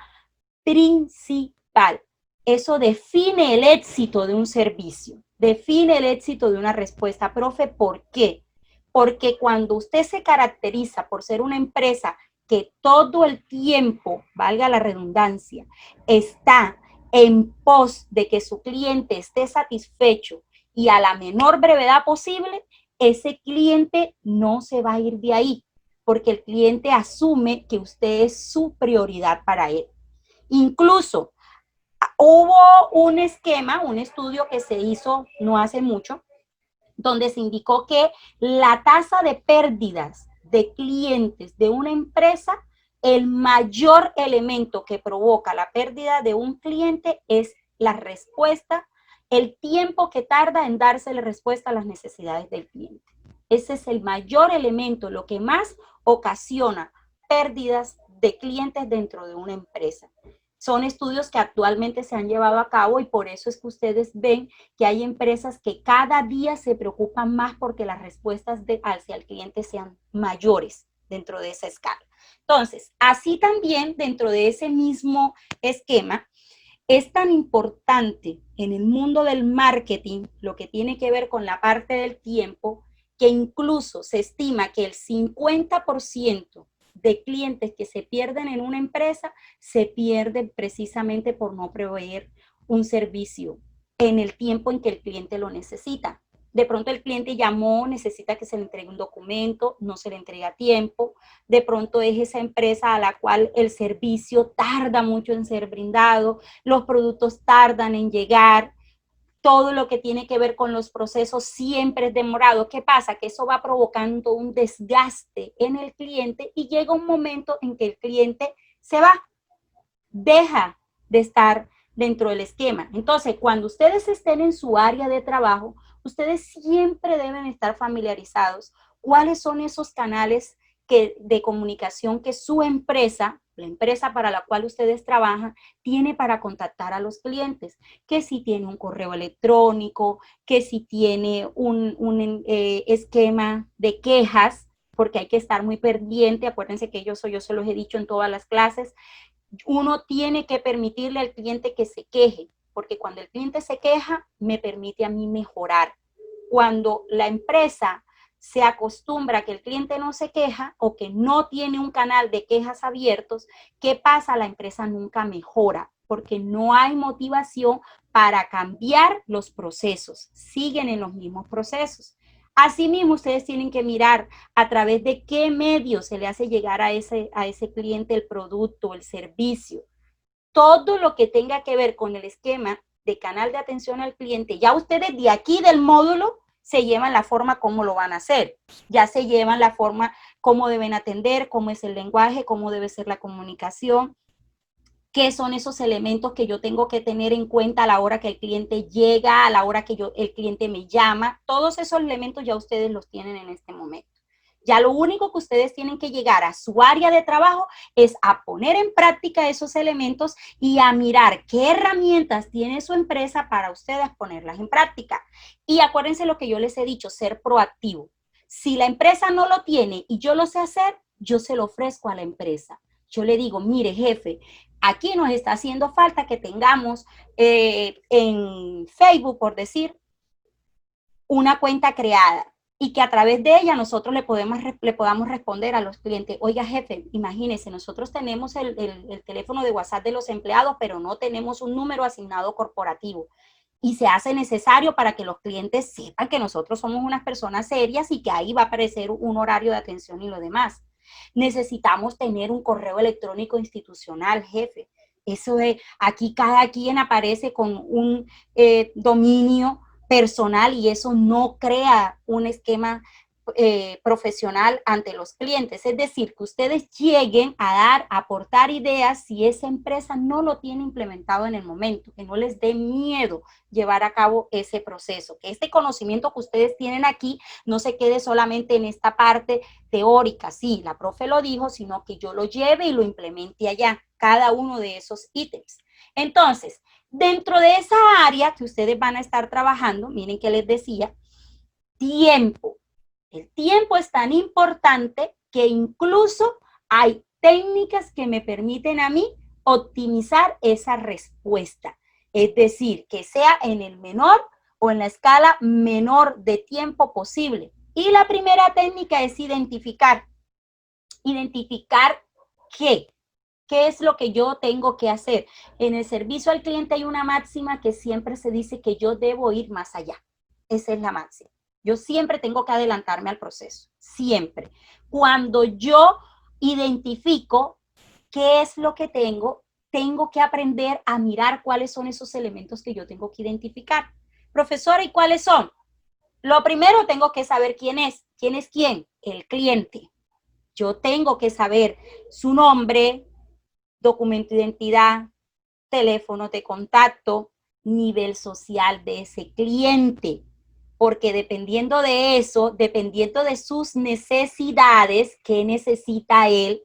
principal. Eso define el éxito de un servicio, define el éxito de una respuesta. Profe, ¿por qué? Porque cuando usted se caracteriza por ser una empresa que todo el tiempo, valga la redundancia, está en pos de que su cliente esté satisfecho y a la menor brevedad posible, ese cliente no se va a ir de ahí, porque el cliente asume que usted es su prioridad para él. Incluso hubo un esquema, un estudio que se hizo no hace mucho, donde se indicó que la tasa de pérdidas de clientes de una empresa, el mayor elemento que provoca la pérdida de un cliente es la respuesta, el tiempo que tarda en darse la respuesta a las necesidades del cliente. Ese es el mayor elemento, lo que más ocasiona pérdidas de clientes dentro de una empresa. Son estudios que actualmente se han llevado a cabo y por eso es que ustedes ven que hay empresas que cada día se preocupan más porque las respuestas hacia el cliente sean mayores dentro de esa escala. Entonces, así también dentro de ese mismo esquema, es tan importante en el mundo del marketing, lo que tiene que ver con la parte del tiempo, que incluso se estima que el 50% de clientes que se pierden en una empresa se pierden precisamente por no proveer un servicio en el tiempo en que el cliente lo necesita. De pronto el cliente llamó, necesita que se le entregue un documento, no se le entrega a tiempo. De pronto es esa empresa a la cual el servicio tarda mucho en ser brindado, los productos tardan en llegar. todo lo que tiene que ver con los procesos siempre es demorado. ¿Qué pasa? Que eso va provocando un desgaste en el cliente y llega un momento en que el cliente se va, deja de estar dentro del esquema. Entonces, cuando ustedes estén en su área de trabajo, ustedes siempre deben estar familiarizados cuáles son esos canales de comunicación que su empresa, la empresa para la cual ustedes trabajan, tiene para contactar a los clientes, que si tiene un correo electrónico, que si tiene un esquema de quejas, porque hay que estar muy pendiente. Acuérdense que yo se los he dicho en todas las clases, uno tiene que permitirle al cliente que se queje, porque cuando el cliente se queja, me permite a mí mejorar. Cuando la empresa se acostumbra a que el cliente no se queja o que no tiene un canal de quejas abiertos, ¿qué pasa? La empresa nunca mejora, porque no hay motivación para cambiar los procesos, siguen en los mismos procesos. Asimismo, ustedes tienen que mirar a través de qué medios se le hace llegar a ese cliente el producto, el servicio. Todo lo que tenga que ver con el esquema de canal de atención al cliente, ya ustedes de aquí del módulo se llevan la forma cómo lo van a hacer. Ya se llevan la forma cómo deben atender, cómo es el lenguaje, cómo debe ser la comunicación, qué son esos elementos que yo tengo que tener en cuenta a la hora que el cliente llega, a la hora que el cliente me llama. Todos esos elementos ya ustedes los tienen en este momento. Ya lo único que ustedes tienen que llegar a su área de trabajo es a poner en práctica esos elementos y a mirar qué herramientas tiene su empresa para ustedes ponerlas en práctica. Y acuérdense lo que yo les he dicho, ser proactivo. Si la empresa no lo tiene y yo lo sé hacer, yo se lo ofrezco a la empresa. Yo le digo, mire, jefe, aquí nos está haciendo falta que tengamos en Facebook, por decir, una cuenta creada y que a través de ella nosotros le podamos responder a los clientes. Oiga, jefe, imagínese, nosotros tenemos el teléfono de WhatsApp de los empleados, pero no tenemos un número asignado corporativo. Y se hace necesario para que los clientes sepan que nosotros somos unas personas serias y que ahí va a aparecer un horario de atención y lo demás. Necesitamos tener un correo electrónico institucional, jefe. Eso de aquí cada quien aparece con un dominio personal y eso no crea un esquema profesional ante los clientes. Es decir, que ustedes lleguen a aportar ideas si esa empresa no lo tiene implementado en el momento, que no les dé miedo llevar a cabo ese proceso, que este conocimiento que ustedes tienen aquí no se quede solamente en esta parte teórica, sí, la profe lo dijo, sino que yo lo lleve y lo implemente allá, cada uno de esos ítems. Entonces, dentro de esa área que ustedes van a estar trabajando, miren que les decía, tiempo. El tiempo es tan importante que incluso hay técnicas que me permiten a mí optimizar esa respuesta. Es decir, que sea en el menor o en la escala menor de tiempo posible. Y la primera técnica es identificar. Identificar qué. ¿Qué es lo que yo tengo que hacer? En el servicio al cliente hay una máxima que siempre se dice que yo debo ir más allá. Esa es la máxima. Yo siempre tengo que adelantarme al proceso, siempre. Cuando yo identifico qué es lo que tengo que aprender a mirar cuáles son esos elementos que yo tengo que identificar. Profesora, ¿y cuáles son? Lo primero, tengo que saber quién es. ¿Quién es quién? El cliente. Yo tengo que saber su nombre, documento de identidad, teléfono de contacto, nivel social de ese cliente. Porque dependiendo de eso, dependiendo de sus necesidades, ¿qué necesita él?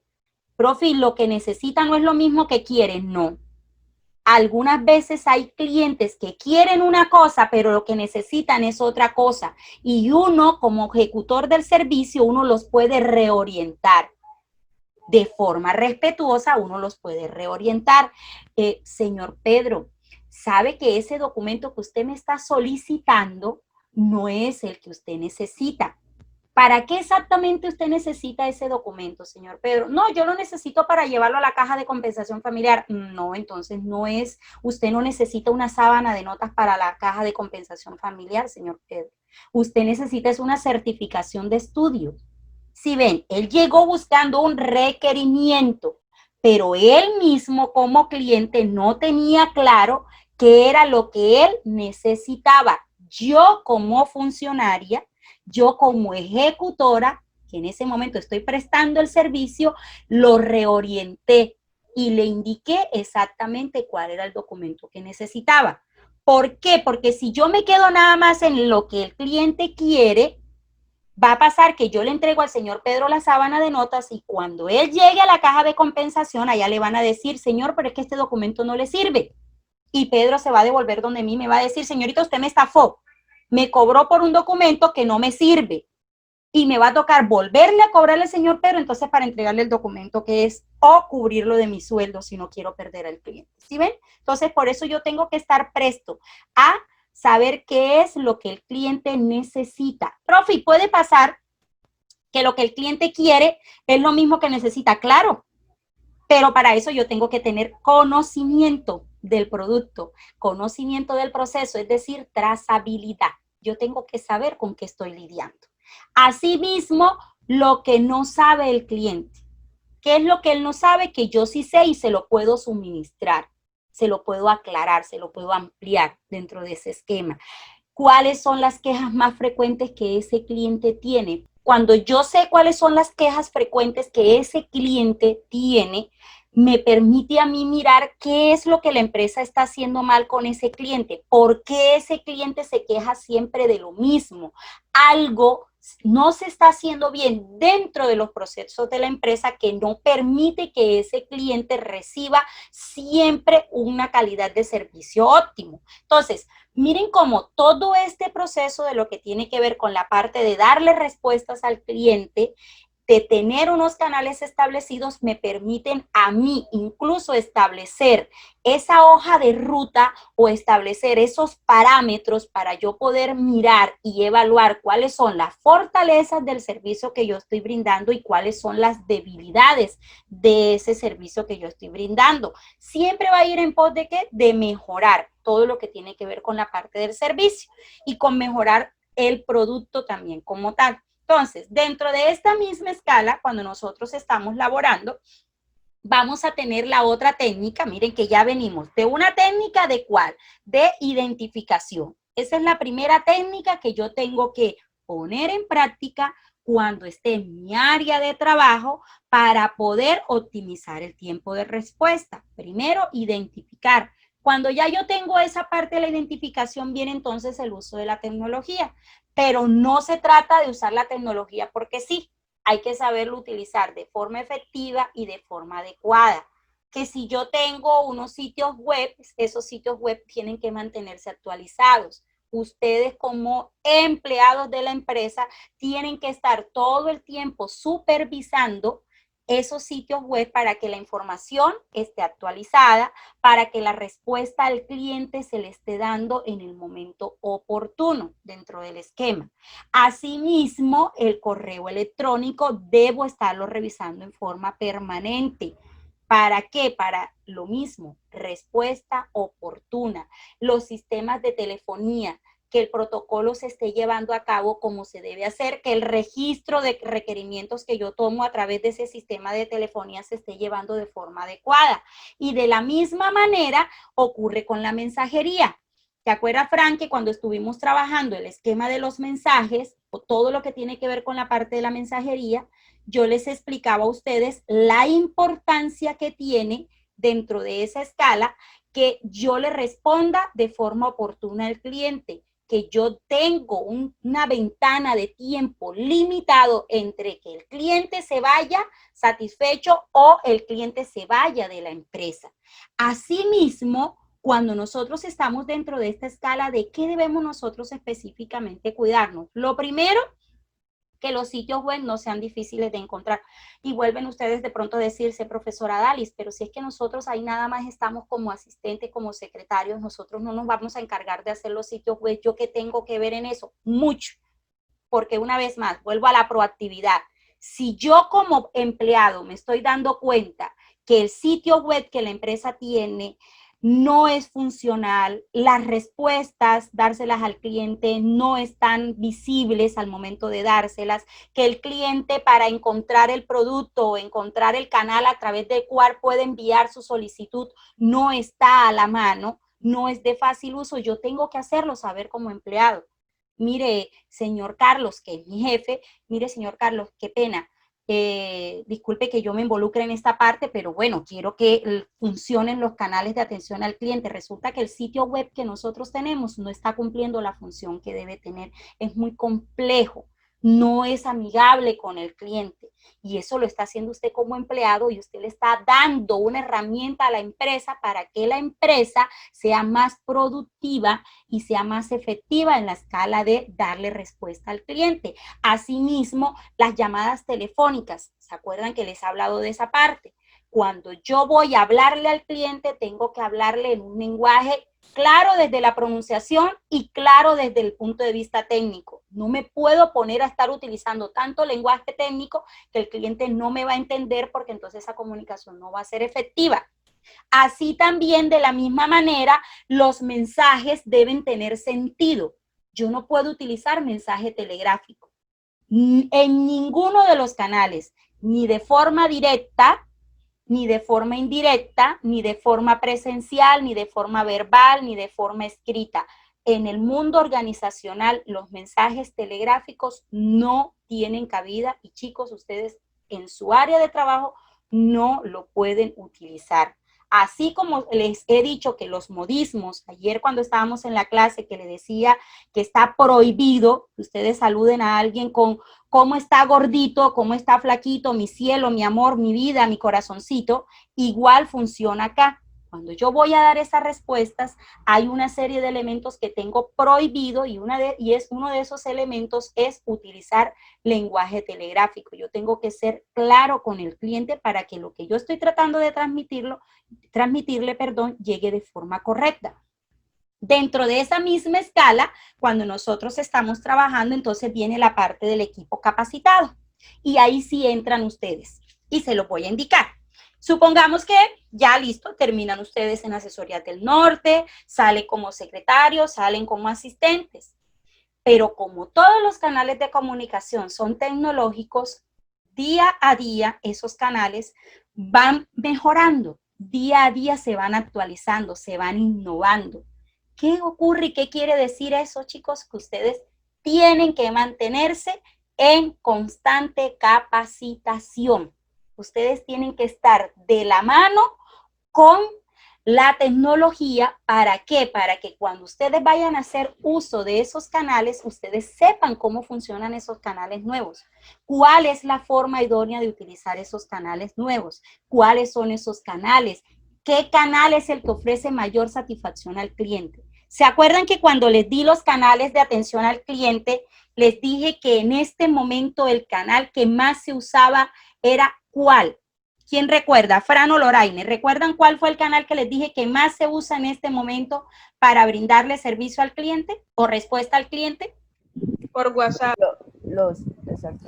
Profe, lo que necesita no es lo mismo que quiere, no. Algunas veces hay clientes que quieren una cosa, pero lo que necesitan es otra cosa. Y uno, como ejecutor del servicio, uno los puede reorientar. De forma respetuosa, uno los puede reorientar. Señor Pedro, ¿sabe que ese documento que usted me está solicitando no es el que usted necesita? ¿Para qué exactamente usted necesita ese documento, señor Pedro? No, yo lo necesito para llevarlo a la caja de compensación familiar. No, entonces no es, usted no necesita una sábana de notas para la caja de compensación familiar, señor Pedro. Usted necesita es una certificación de estudio. Si ven, él llegó buscando un requerimiento, pero él mismo como cliente no tenía claro qué era lo que él necesitaba. Yo como funcionaria, yo como ejecutora, que en ese momento estoy prestando el servicio, lo reorienté y le indiqué exactamente cuál era el documento que necesitaba. ¿Por qué? Porque si yo me quedo nada más en lo que el cliente quiere, va a pasar que yo le entrego al señor Pedro la sábana de notas y cuando él llegue a la caja de compensación, allá le van a decir, señor, pero es que este documento no le sirve. Y Pedro se va a devolver donde mí, me va a decir, señorita, usted me estafó, me cobró por un documento que no me sirve. Y me va a tocar volverle a cobrarle al señor Pedro, entonces para entregarle el documento que es o cubrirlo de mi sueldo si no quiero perder al cliente. ¿Sí ven? Entonces, por eso yo tengo que estar presto a saber qué es lo que el cliente necesita. Profe, puede pasar que lo que el cliente quiere es lo mismo que necesita, claro, pero para eso yo tengo que tener conocimiento del producto, conocimiento del proceso, es decir, trazabilidad. Yo tengo que saber con qué estoy lidiando. Asimismo, lo que no sabe el cliente. ¿Qué es lo que él no sabe? Que yo sí sé y se lo puedo suministrar, se lo puedo aclarar, se lo puedo ampliar dentro de ese esquema. ¿Cuáles son las quejas más frecuentes que ese cliente tiene? Cuando yo sé cuáles son las quejas frecuentes que ese cliente tiene, me permite a mí mirar qué es lo que la empresa está haciendo mal con ese cliente. ¿Por qué ese cliente se queja siempre de lo mismo? Algo no se está haciendo bien dentro de los procesos de la empresa que no permite que ese cliente reciba siempre una calidad de servicio óptimo. Entonces, miren cómo todo este proceso de lo que tiene que ver con la parte de darle respuestas al cliente, de tener unos canales establecidos, me permiten a mí incluso establecer esa hoja de ruta o establecer esos parámetros para yo poder mirar y evaluar cuáles son las fortalezas del servicio que yo estoy brindando y cuáles son las debilidades de ese servicio que yo estoy brindando. Siempre va a ir en pos de ¿qué? De mejorar todo lo que tiene que ver con la parte del servicio y con mejorar el producto también como tal. Entonces, dentro de esta misma escala, cuando nosotros estamos laborando, vamos a tener la otra técnica. Miren que ya venimos de una técnica de ¿cuál? De identificación. Esa es la primera técnica que yo tengo que poner en práctica cuando esté en mi área de trabajo para poder optimizar el tiempo de respuesta. Primero, identificar. Cuando ya yo tengo esa parte de la identificación, viene entonces el uso de la tecnología. Pero no se trata de usar la tecnología porque sí, hay que saberlo utilizar de forma efectiva y de forma adecuada. Que si yo tengo unos sitios web, esos sitios web tienen que mantenerse actualizados. Ustedes como empleados de la empresa tienen que estar todo el tiempo supervisando esos sitios web para que la información esté actualizada, para que la respuesta al cliente se le esté dando en el momento oportuno dentro del esquema. Asimismo, el correo electrónico debo estarlo revisando en forma permanente. ¿Para qué? Para lo mismo, respuesta oportuna. Los sistemas de telefonía, que el protocolo se esté llevando a cabo como se debe hacer, que el registro de requerimientos que yo tomo a través de ese sistema de telefonía se esté llevando de forma adecuada. Y de la misma manera ocurre con la mensajería. ¿Te acuerdas, Frank, que cuando estuvimos trabajando el esquema de los mensajes, o todo lo que tiene que ver con la parte de la mensajería, yo les explicaba a ustedes la importancia que tiene dentro de esa escala que yo le responda de forma oportuna al cliente, que yo tengo una ventana de tiempo limitado entre que el cliente se vaya satisfecho o el cliente se vaya de la empresa. Asimismo, cuando nosotros estamos dentro de esta escala, ¿de qué debemos nosotros específicamente cuidarnos? Lo primero, que los sitios web no sean difíciles de encontrar. Y vuelven ustedes de pronto a decirse, profesora Dalis, pero si es que nosotros ahí nada más estamos como asistentes, como secretarios, nosotros no nos vamos a encargar de hacer los sitios web. ¿Yo qué tengo que ver en eso? Mucho. Porque una vez más, vuelvo a la proactividad. Si yo como empleado me estoy dando cuenta que el sitio web que la empresa tiene no es funcional, las respuestas, dárselas al cliente no están visibles al momento de dárselas, que el cliente para encontrar el producto o encontrar el canal a través del cual puede enviar su solicitud no está a la mano, no es de fácil uso, yo tengo que hacerlo saber como empleado. Mire, señor Carlos, que es mi jefe, mire, señor Carlos, qué pena. Disculpe que yo me involucre en esta parte, pero bueno, quiero que funcionen los canales de atención al cliente. Resulta que el sitio web que nosotros tenemos no está cumpliendo la función que debe tener. Es muy complejo, no es amigable con el cliente. Y eso lo está haciendo usted como empleado y usted le está dando una herramienta a la empresa para que la empresa sea más productiva y sea más efectiva en la escala de darle respuesta al cliente. Asimismo, las llamadas telefónicas, ¿se acuerdan que les he hablado de esa parte? Cuando yo voy a hablarle al cliente, tengo que hablarle en un lenguaje claro desde la pronunciación y claro desde el punto de vista técnico. No me puedo poner a estar utilizando tanto lenguaje técnico que el cliente no me va a entender, porque entonces esa comunicación no va a ser efectiva. Así también, de la misma manera, los mensajes deben tener sentido. Yo no puedo utilizar mensaje telegráfico en ninguno de los canales, ni de forma directa, ni de forma indirecta, ni de forma presencial, ni de forma verbal, ni de forma escrita. En el mundo organizacional, los mensajes telegráficos no tienen cabida y, chicos, ustedes en su área de trabajo no lo pueden utilizar. Así como les he dicho que los modismos, ayer cuando estábamos en la clase que le decía que está prohibido que ustedes saluden a alguien con cómo está gordito, cómo está flaquito, mi cielo, mi amor, mi vida, mi corazoncito, igual funciona acá. Cuando yo voy a dar esas respuestas, hay una serie de elementos que tengo prohibido y uno de esos elementos es utilizar lenguaje telegráfico. Yo tengo que ser claro con el cliente para que lo que yo estoy tratando de transmitirle, llegue de forma correcta. Dentro de esa misma escala, cuando nosotros estamos trabajando, entonces viene la parte del equipo capacitado. Y ahí sí entran ustedes. Y se lo voy a indicar. Supongamos que ya listo, terminan ustedes en Asesorías del Norte, salen como secretarios, salen como asistentes. Pero como todos los canales de comunicación son tecnológicos, día a día esos canales van mejorando. Día a día se van actualizando, se van innovando. ¿Qué ocurre y qué quiere decir eso, chicos? Que ustedes tienen que mantenerse en constante capacitación. Ustedes tienen que estar de la mano con la tecnología. ¿Para qué? Para que cuando ustedes vayan a hacer uso de esos canales, ustedes sepan cómo funcionan esos canales nuevos. ¿Cuál es la forma idónea de utilizar esos canales nuevos? ¿Cuáles son esos canales? ¿Qué canal es el que ofrece mayor satisfacción al cliente? ¿Se acuerdan que cuando les di los canales de atención al cliente, les dije que en este momento el canal que más se usaba era ¿cuál? ¿Quién recuerda? Fran o Loraine, ¿recuerdan cuál fue el canal que les dije que más se usa en este momento para brindarle servicio al cliente o respuesta al cliente? Por WhatsApp. Exacto.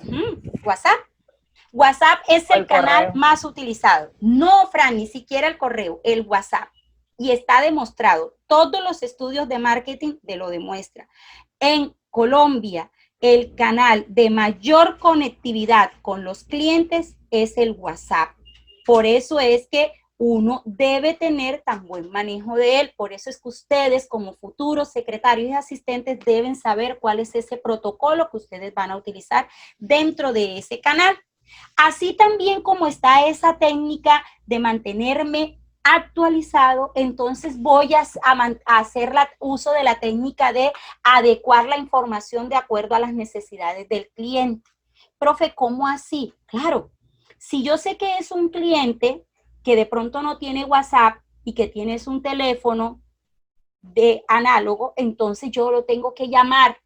WhatsApp. WhatsApp es el canal correo más utilizado. No, Fran, ni siquiera el correo, el WhatsApp. Y está demostrado. Todos los estudios de marketing te lo demuestran. En Colombia, el canal de mayor conectividad con los clientes es el WhatsApp. Por eso es que uno debe tener tan buen manejo de él. Por eso es que ustedes, como futuros secretarios y asistentes, deben saber cuál es ese protocolo que ustedes van a utilizar dentro de ese canal. Así también como está esa técnica de mantenerme actualizado, entonces voy a hacer uso de la técnica de adecuar la información de acuerdo a las necesidades del cliente. Profe, ¿cómo así? Claro, si yo sé que es un cliente que de pronto no tiene WhatsApp y que tienes un teléfono de análogo, entonces yo lo tengo que llamar.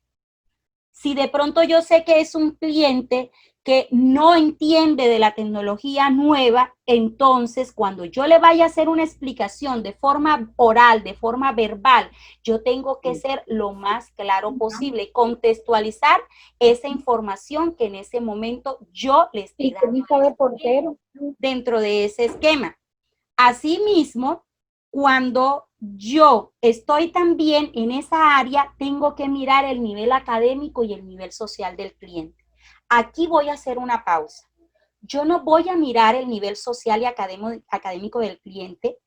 Si de pronto yo sé que es un cliente que no entiende de la tecnología nueva, entonces cuando yo le vaya a hacer una explicación de forma oral, de forma verbal, yo tengo que ser lo más claro posible, contextualizar esa información que en ese momento yo le estoy dando dentro de ese esquema. Asimismo, cuando yo estoy también en esa área, tengo que mirar el nivel académico y el nivel social del cliente. Aquí voy a hacer una pausa. Yo no voy a mirar el nivel social y académico del cliente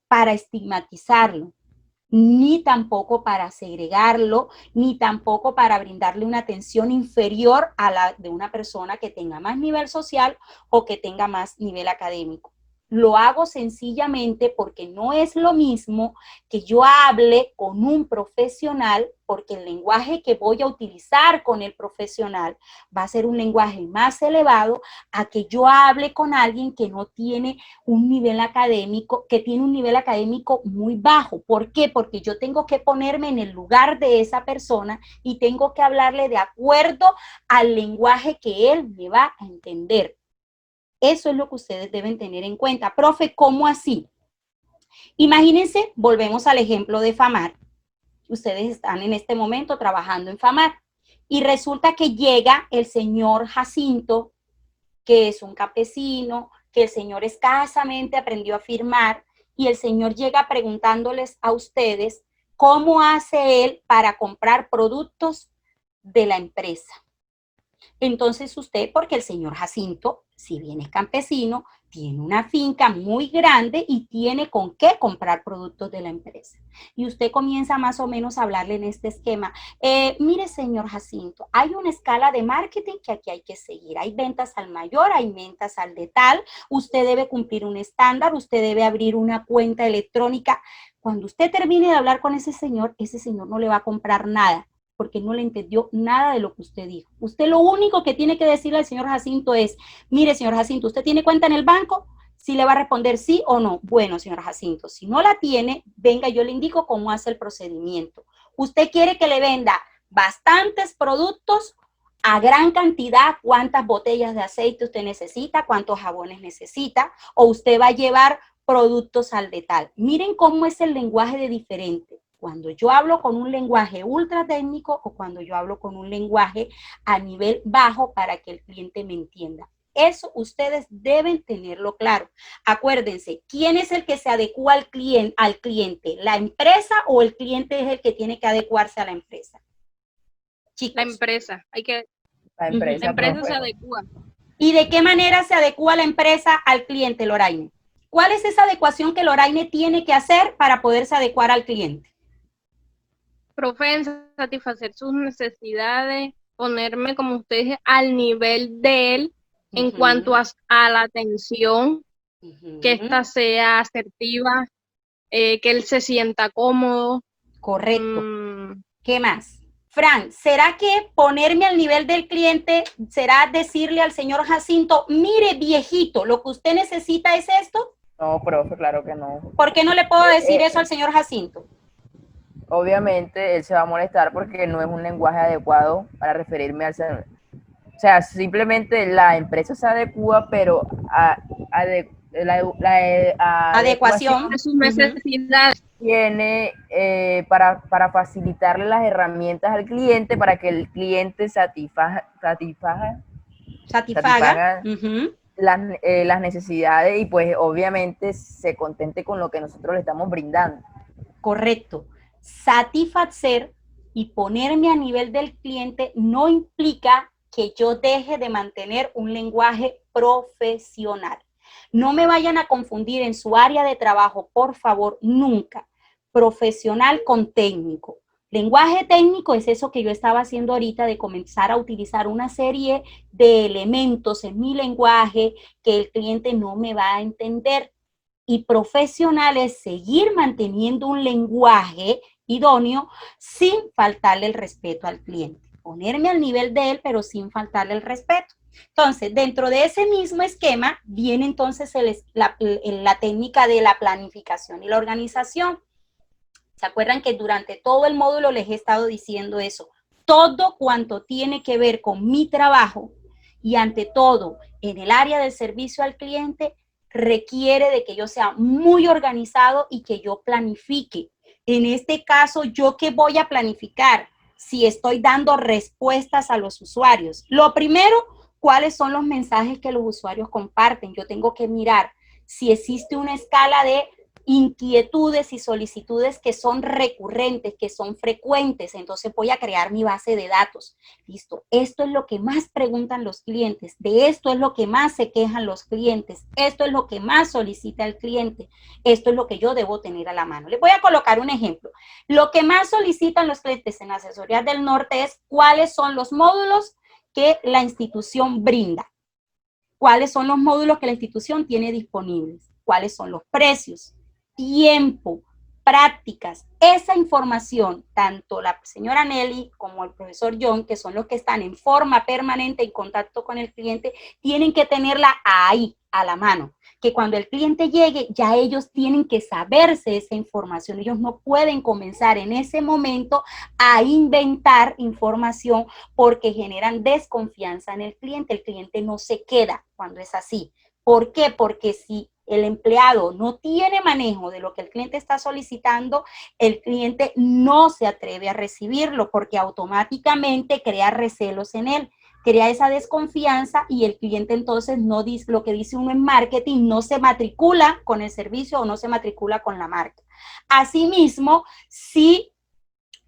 para estigmatizarlo. ni tampoco para segregarlo, ni tampoco para brindarle una atención inferior a la de una persona que tenga más nivel social o que tenga más nivel académico. Lo hago sencillamente porque no es lo mismo que yo hable con un profesional, porque el lenguaje que voy a utilizar con el profesional va a ser un lenguaje más elevado a que yo hable con alguien que no tiene un nivel académico, que tiene un nivel académico muy bajo. ¿Por qué? Porque yo tengo que ponerme en el lugar de esa persona y tengo que hablarle de acuerdo al lenguaje que él me va a entender. Eso es lo que ustedes deben tener en cuenta. Profe, ¿cómo así? Imagínense, volvemos al ejemplo de FAMAR. Ustedes están en este momento trabajando en FAMAR y resulta que llega el señor Jacinto, que es un campesino, que el señor escasamente aprendió a firmar y el señor llega preguntándoles a ustedes cómo hace él para comprar productos de la empresa. Entonces usted, porque el señor Jacinto, si bien es campesino, tiene una finca muy grande y tiene con qué comprar productos de la empresa. Y usted comienza más o menos a hablarle en este esquema. Mire, señor Jacinto, hay una escala de marketing que aquí hay que seguir. Hay ventas al mayor, hay ventas al de tal. Usted debe cumplir un estándar, usted debe abrir una cuenta electrónica. Cuando usted termine de hablar con ese señor no le va a comprar nada, porque no le entendió nada de lo que usted dijo. Usted lo único que tiene que decirle al señor Jacinto es, mire, señor Jacinto, ¿usted tiene cuenta en el banco? Sí, le va a responder sí o no. Bueno, señor Jacinto, si no la tiene, venga, yo le indico cómo hace el procedimiento. ¿Usted quiere que le venda bastantes productos a gran cantidad? ¿Cuántas botellas de aceite usted necesita? ¿Cuántos jabones necesita? ¿O usted va a llevar productos al de tal? Miren cómo es el lenguaje de diferente. Cuando yo hablo con un lenguaje ultra técnico o cuando yo hablo con un lenguaje a nivel bajo para que el cliente me entienda. Eso ustedes deben tenerlo claro. Acuérdense, ¿quién es el que se adecua al cliente? ¿La empresa o el cliente es el que tiene que adecuarse a la empresa? Chicos. La empresa. La empresa se adecua. ¿Y de qué manera se adecua la empresa al cliente, Loraine? ¿Cuál es esa adecuación que Loraine tiene que hacer para poderse adecuar al cliente? Profe, satisfacer sus necesidades, ponerme, como usted dice, al nivel de él en cuanto a la atención, que ésta sea asertiva, que él se sienta cómodo. Correcto. ¿Qué más? Fran, ¿será que ponerme al nivel del cliente será decirle al señor Jacinto, mire viejito, lo que usted necesita es esto? No, profe, claro que no. ¿Por qué no le puedo decir eso al señor Jacinto? Obviamente él se va a molestar porque no es un lenguaje adecuado para referirme al señor. O sea, simplemente la empresa se adecua, pero adecuación a sus necesidades tiene para facilitarle las herramientas al cliente para que el cliente satisfaga las necesidades y pues obviamente se contente con lo que nosotros le estamos brindando. Correcto. Satisfacer y ponerme a nivel del cliente no implica que yo deje de mantener un lenguaje profesional. No me vayan a confundir en su área de trabajo, por favor, nunca. Profesional con técnico. Lenguaje técnico es eso que yo estaba haciendo ahorita de comenzar a utilizar una serie de elementos en mi lenguaje que el cliente no me va a entender. Y profesional es seguir manteniendo un lenguaje idóneo sin faltarle el respeto al cliente. Ponerme al nivel de él, pero sin faltarle el respeto. Entonces, dentro de ese mismo esquema viene entonces la técnica de la planificación y la organización. ¿Se acuerdan que durante todo el módulo les he estado diciendo eso? Todo cuanto tiene que ver con mi trabajo y ante todo en el área del servicio al cliente requiere de que yo sea muy organizado y que yo planifique. En este caso, ¿yo qué voy a planificar? Si estoy dando respuestas a los usuarios. Lo primero, ¿cuáles son los mensajes que los usuarios comparten? Yo tengo que mirar si existe una escala de inquietudes y solicitudes que son recurrentes, que son frecuentes. Entonces voy a crear mi base de datos. Listo, esto es lo que más preguntan los clientes, de esto es lo que más se quejan los clientes, esto es lo que más solicita el cliente, esto es lo que yo debo tener a la mano. Les voy a colocar un ejemplo. Lo que más solicitan los clientes en Asesorías del Norte es cuáles son los módulos que la institución brinda, cuáles son los módulos que la institución tiene disponibles, cuáles son los precios, tiempo, prácticas. Esa información, tanto la señora Nelly como el profesor John, que son los que están en forma permanente en contacto con el cliente, tienen que tenerla ahí, a la mano. Que cuando el cliente llegue, ya ellos tienen que saberse esa información. Ellos no pueden comenzar en ese momento a inventar información porque generan desconfianza en el cliente. El cliente no se queda cuando es así. ¿Por qué? Porque si el empleado no tiene manejo de lo que el cliente está solicitando, el cliente no se atreve a recibirlo porque automáticamente crea recelos en él, crea esa desconfianza y el cliente entonces no dice lo que dice uno en marketing, no se matricula con el servicio o no se matricula con la marca. Asimismo, si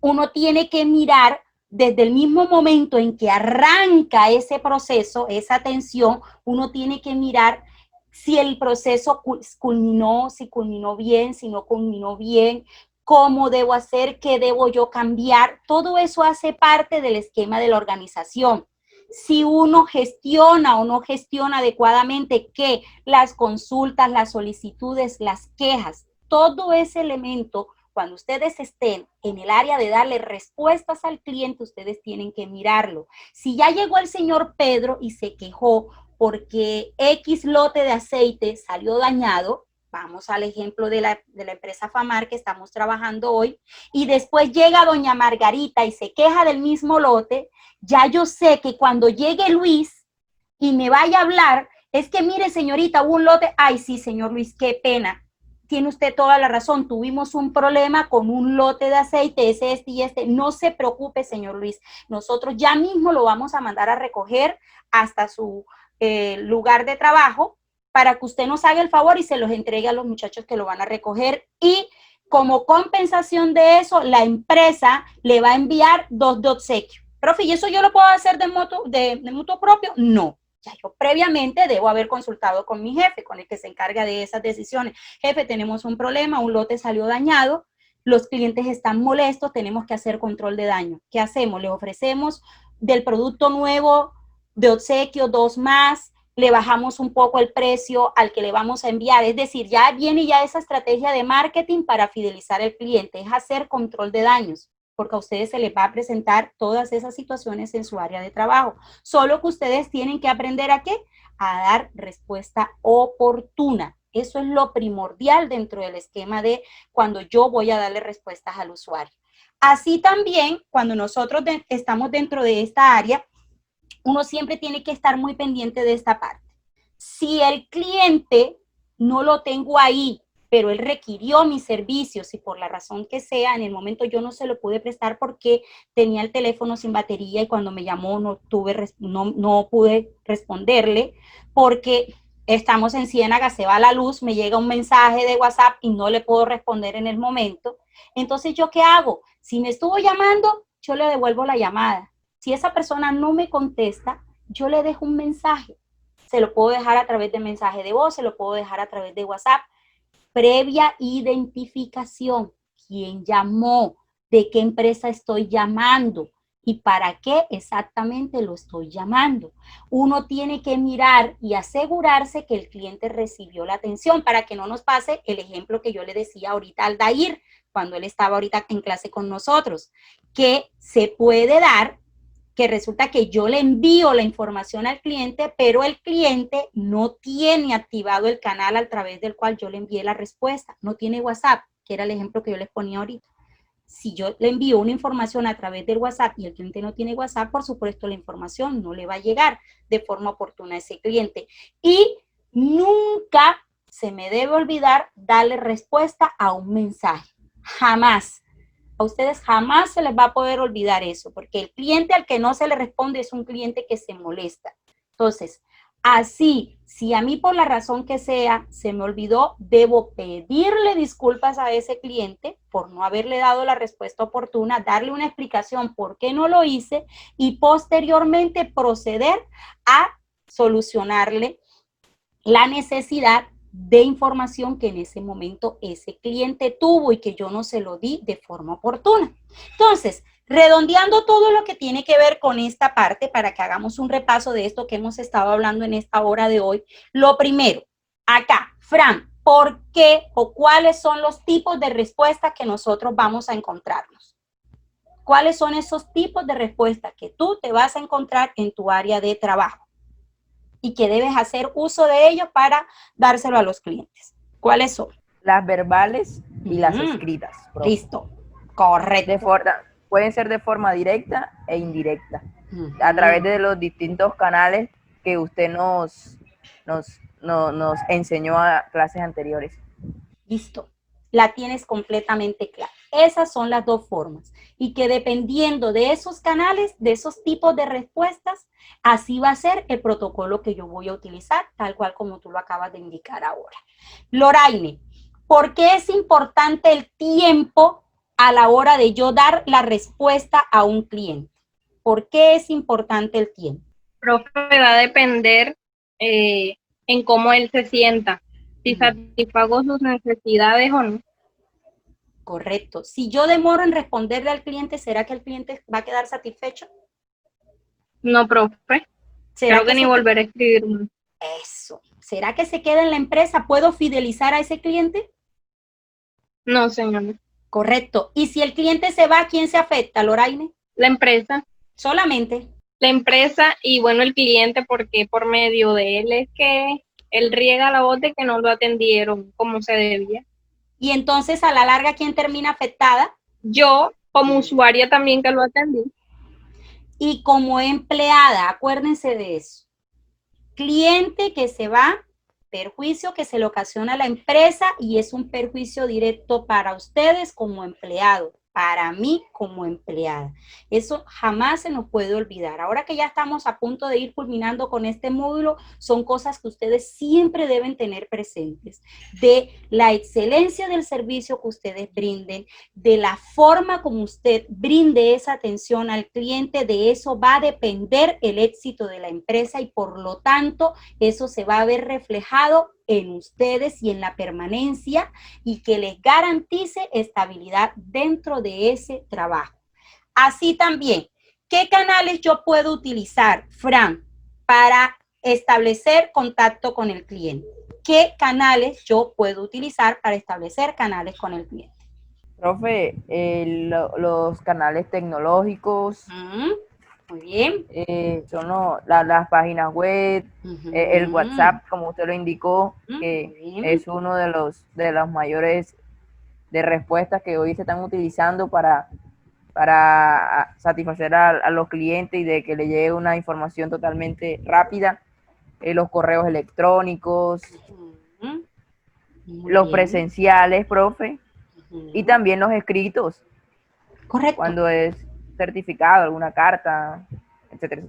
uno tiene que mirar desde el mismo momento en que arranca ese proceso, esa atención, uno tiene que mirar si el proceso culminó, si culminó bien, si no culminó bien, cómo debo hacer, qué debo yo cambiar. Todo eso hace parte del esquema de la organización. Si uno gestiona o no gestiona adecuadamente que las consultas, las solicitudes, las quejas, todo ese elemento, cuando ustedes estén en el área de darle respuestas al cliente, ustedes tienen que mirarlo. Si ya llegó el señor Pedro y se quejó porque X lote de aceite salió dañado, vamos al ejemplo de la empresa FAMAR que estamos trabajando hoy, y después llega doña Margarita y se queja del mismo lote, ya yo sé que cuando llegue Luis y me vaya a hablar, es que mire señorita, hubo un lote, ay sí señor Luis, qué pena, tiene usted toda la razón, tuvimos un problema con un lote de aceite, este y este, no se preocupe señor Luis, nosotros ya mismo lo vamos a mandar a recoger hasta su lugar de trabajo para que usted nos haga el favor y se los entregue a los muchachos que lo van a recoger y como compensación de eso, la empresa le va a enviar 2 de obsequio. Profe, ¿y eso yo lo puedo hacer de mutuo propio? No. Ya yo previamente debo haber consultado con mi jefe, con el que se encarga de esas decisiones. Jefe, tenemos un problema, un lote salió dañado, los clientes están molestos, tenemos que hacer control de daño. ¿Qué hacemos? Le ofrecemos del producto nuevo de obsequio 2 más, le bajamos un poco el precio al que le vamos a enviar. Es decir, ya viene ya esa estrategia de marketing para fidelizar al cliente, es hacer control de daños, porque a ustedes se les va a presentar todas esas situaciones en su área de trabajo. Solo que ustedes tienen que aprender ¿a qué? A dar respuesta oportuna. Eso es lo primordial dentro del esquema de cuando yo voy a darle respuestas al usuario. Así también, cuando nosotros estamos dentro de esta área, uno siempre tiene que estar muy pendiente de esta parte. Si el cliente no lo tengo ahí, pero él requirió mis servicios y por la razón que sea, en el momento yo no se lo pude prestar porque tenía el teléfono sin batería y cuando me llamó no pude responderle porque estamos en Ciénaga, se va la luz, me llega un mensaje de WhatsApp y no le puedo responder en el momento. Entonces, ¿yo qué hago? Si me estuvo llamando, yo le devuelvo la llamada. Si esa persona no me contesta, yo le dejo un mensaje. Se lo puedo dejar a través de mensaje de voz, se lo puedo dejar a través de WhatsApp. Previa identificación. ¿Quién llamó? ¿De qué empresa estoy llamando? ¿Y para qué exactamente lo estoy llamando? Uno tiene que mirar y asegurarse que el cliente recibió la atención para que no nos pase el ejemplo que yo le decía ahorita al Dair, cuando él estaba ahorita en clase con nosotros, que se puede dar que resulta que yo le envío la información al cliente, pero el cliente no tiene activado el canal a través del cual yo le envié la respuesta. No tiene WhatsApp, que era el ejemplo que yo les ponía ahorita. Si yo le envío una información a través del WhatsApp y el cliente no tiene WhatsApp, por supuesto la información no le va a llegar de forma oportuna a ese cliente. Y nunca se me debe olvidar darle respuesta a un mensaje. Jamás. A ustedes jamás se les va a poder olvidar eso, porque el cliente al que no se le responde es un cliente que se molesta. Entonces, Así, si a mí por la razón que sea se me olvidó, debo pedirle disculpas a ese cliente por no haberle dado la respuesta oportuna, darle una explicación por qué no lo hice y posteriormente proceder a solucionarle la necesidad de información que en ese momento ese cliente tuvo y que yo no se lo di de forma oportuna. Entonces, redondeando todo lo que tiene que ver con esta parte para que hagamos un repaso de esto que hemos estado hablando en esta hora de hoy. Lo primero, acá, Fran, ¿por qué o cuáles son los tipos de respuestas que nosotros vamos a encontrarnos? ¿Cuáles son esos tipos de respuestas que tú te vas a encontrar en tu área de trabajo y que debes hacer uso de ellos para dárselo a los clientes? ¿Cuáles son? Las verbales y las escritas. Profe. Listo, correcto. Pueden ser de forma directa e indirecta, a través de los distintos canales que usted nos enseñó a clases anteriores. Listo, la tienes completamente clara. Esas son las dos formas. Y que dependiendo de esos canales, de esos tipos de respuestas, así va a ser el protocolo que yo voy a utilizar, tal cual como tú lo acabas de indicar ahora. Loraine, ¿por qué es importante el tiempo a la hora de yo dar la respuesta a un cliente? ¿Por qué es importante el tiempo? Profe, va a depender en cómo él se sienta, si satisfago sus necesidades o no. Correcto. Si yo demoro en responderle al cliente, ¿será que el cliente va a quedar satisfecho? No, profe. Creo que ni volver a escribir más. Eso. ¿Será que se queda en la empresa? ¿Puedo fidelizar a ese cliente? No, señora. Correcto. ¿Y si el cliente se va, quién se afecta, Loraine? La empresa. Solamente. La empresa y, bueno, el cliente, porque por medio de él es que él riega la voz de que no lo atendieron como se debía. Y entonces, a la larga, ¿quién termina afectada? Yo, como usuaria también que lo atendí. Y como empleada, acuérdense de eso. Cliente que se va, perjuicio que se le ocasiona a la empresa y es un perjuicio directo para ustedes como empleado, para mí como empleada. Eso jamás se nos puede olvidar. Ahora que ya estamos a punto de ir culminando con este módulo, son cosas que ustedes siempre deben tener presentes, de la excelencia del servicio que ustedes brinden, de la forma como usted brinde esa atención al cliente, de eso va a depender el éxito de la empresa y por lo tanto eso se va a ver reflejado en ustedes y en la permanencia y que les garantice estabilidad dentro de ese trabajo. Así también, ¿qué canales yo puedo utilizar, Fran, para establecer contacto con el cliente? ¿Qué canales yo puedo utilizar para establecer canales con el cliente? Profe, los canales tecnológicos. Muy bien. Son las páginas web, el WhatsApp, como usted lo indicó, que es uno de los mayores de respuestas que hoy se están utilizando para satisfacer a los clientes y de que le llegue una información totalmente rápida. Los correos electrónicos, los presenciales, profe, y también los escritos. Correcto. Cuando es certificado, alguna carta, etcétera.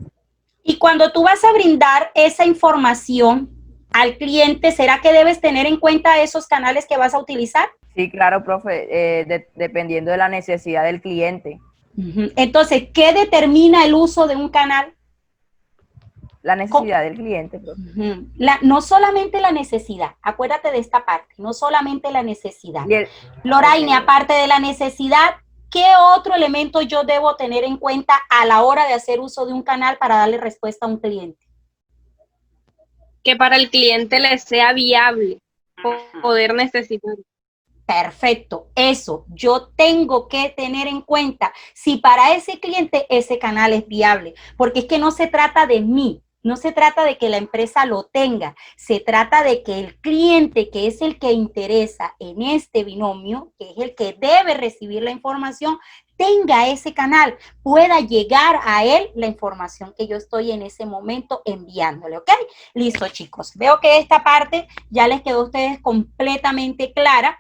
Y cuando tú vas a brindar esa información al cliente, ¿será que debes tener en cuenta esos canales que vas a utilizar? Sí, claro, profe, dependiendo de la necesidad del cliente. Entonces, ¿qué determina el uso de un canal? La necesidad del cliente, profe. No solamente la necesidad, acuérdate de esta parte, no solamente la necesidad. Loraine, aparte de la necesidad, ¿qué otro elemento yo debo tener en cuenta a la hora de hacer uso de un canal para darle respuesta a un cliente? Que para el cliente le sea viable poder necesitar. Perfecto, eso yo tengo que tener en cuenta si para ese cliente ese canal es viable, porque es que no se trata de mí, no se trata de que la empresa lo tenga, se trata de que el cliente, que es el que interesa en este binomio, que es el que debe recibir la información, tenga ese canal, pueda llegar a él la información que yo estoy en ese momento enviándole, ¿ok? Listo, chicos. Veo que esta parte ya les quedó a ustedes completamente clara.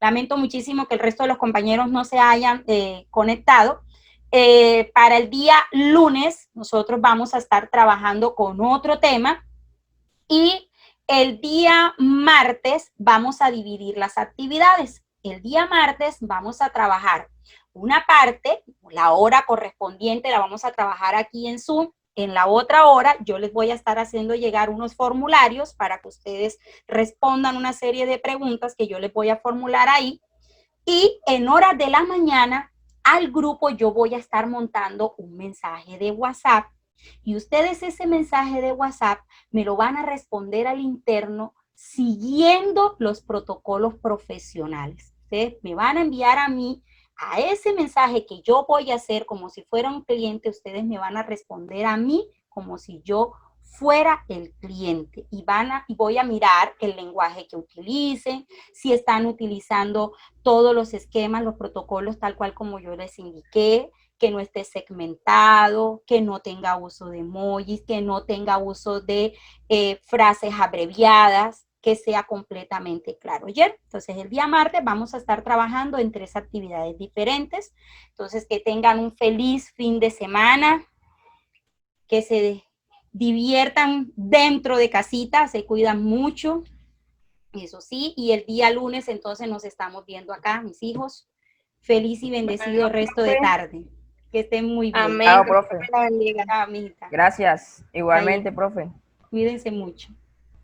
Lamento muchísimo que el resto de los compañeros no se hayan conectado. Para el día lunes nosotros vamos a estar trabajando con otro tema Y el día martes vamos a dividir las actividades. El día martes vamos a trabajar una parte, la hora correspondiente la vamos a trabajar aquí en Zoom. En la otra hora yo les voy a estar haciendo llegar unos formularios para que ustedes respondan una serie de preguntas que yo les voy a formular ahí. Y en horas de la mañana al grupo yo voy a estar montando un mensaje de WhatsApp y ustedes ese mensaje de WhatsApp me lo van a responder al interno siguiendo los protocolos profesionales. Ustedes me van a enviar a mí a ese mensaje que yo voy a hacer como si fuera un cliente, ustedes me van a responder a mí como si yo fuera el cliente y voy a mirar el lenguaje que utilicen, si están utilizando todos los esquemas, los protocolos tal cual como yo les indiqué, que no esté segmentado, que no tenga uso de emojis, que no tenga uso de frases abreviadas, que sea completamente claro. ¿Oye? Entonces, el día martes vamos a estar trabajando en 3 actividades diferentes. Entonces, que tengan un feliz fin de semana, que se diviertan dentro de casita, se cuidan mucho, eso sí, y el día lunes entonces nos estamos viendo acá, mis hijos. Feliz y bendecido resto de tarde. Que estén muy bien. Amén. Chao, profe. Que la bendiga. Chao, mijita. Gracias. Igualmente, profe. Cuídense mucho.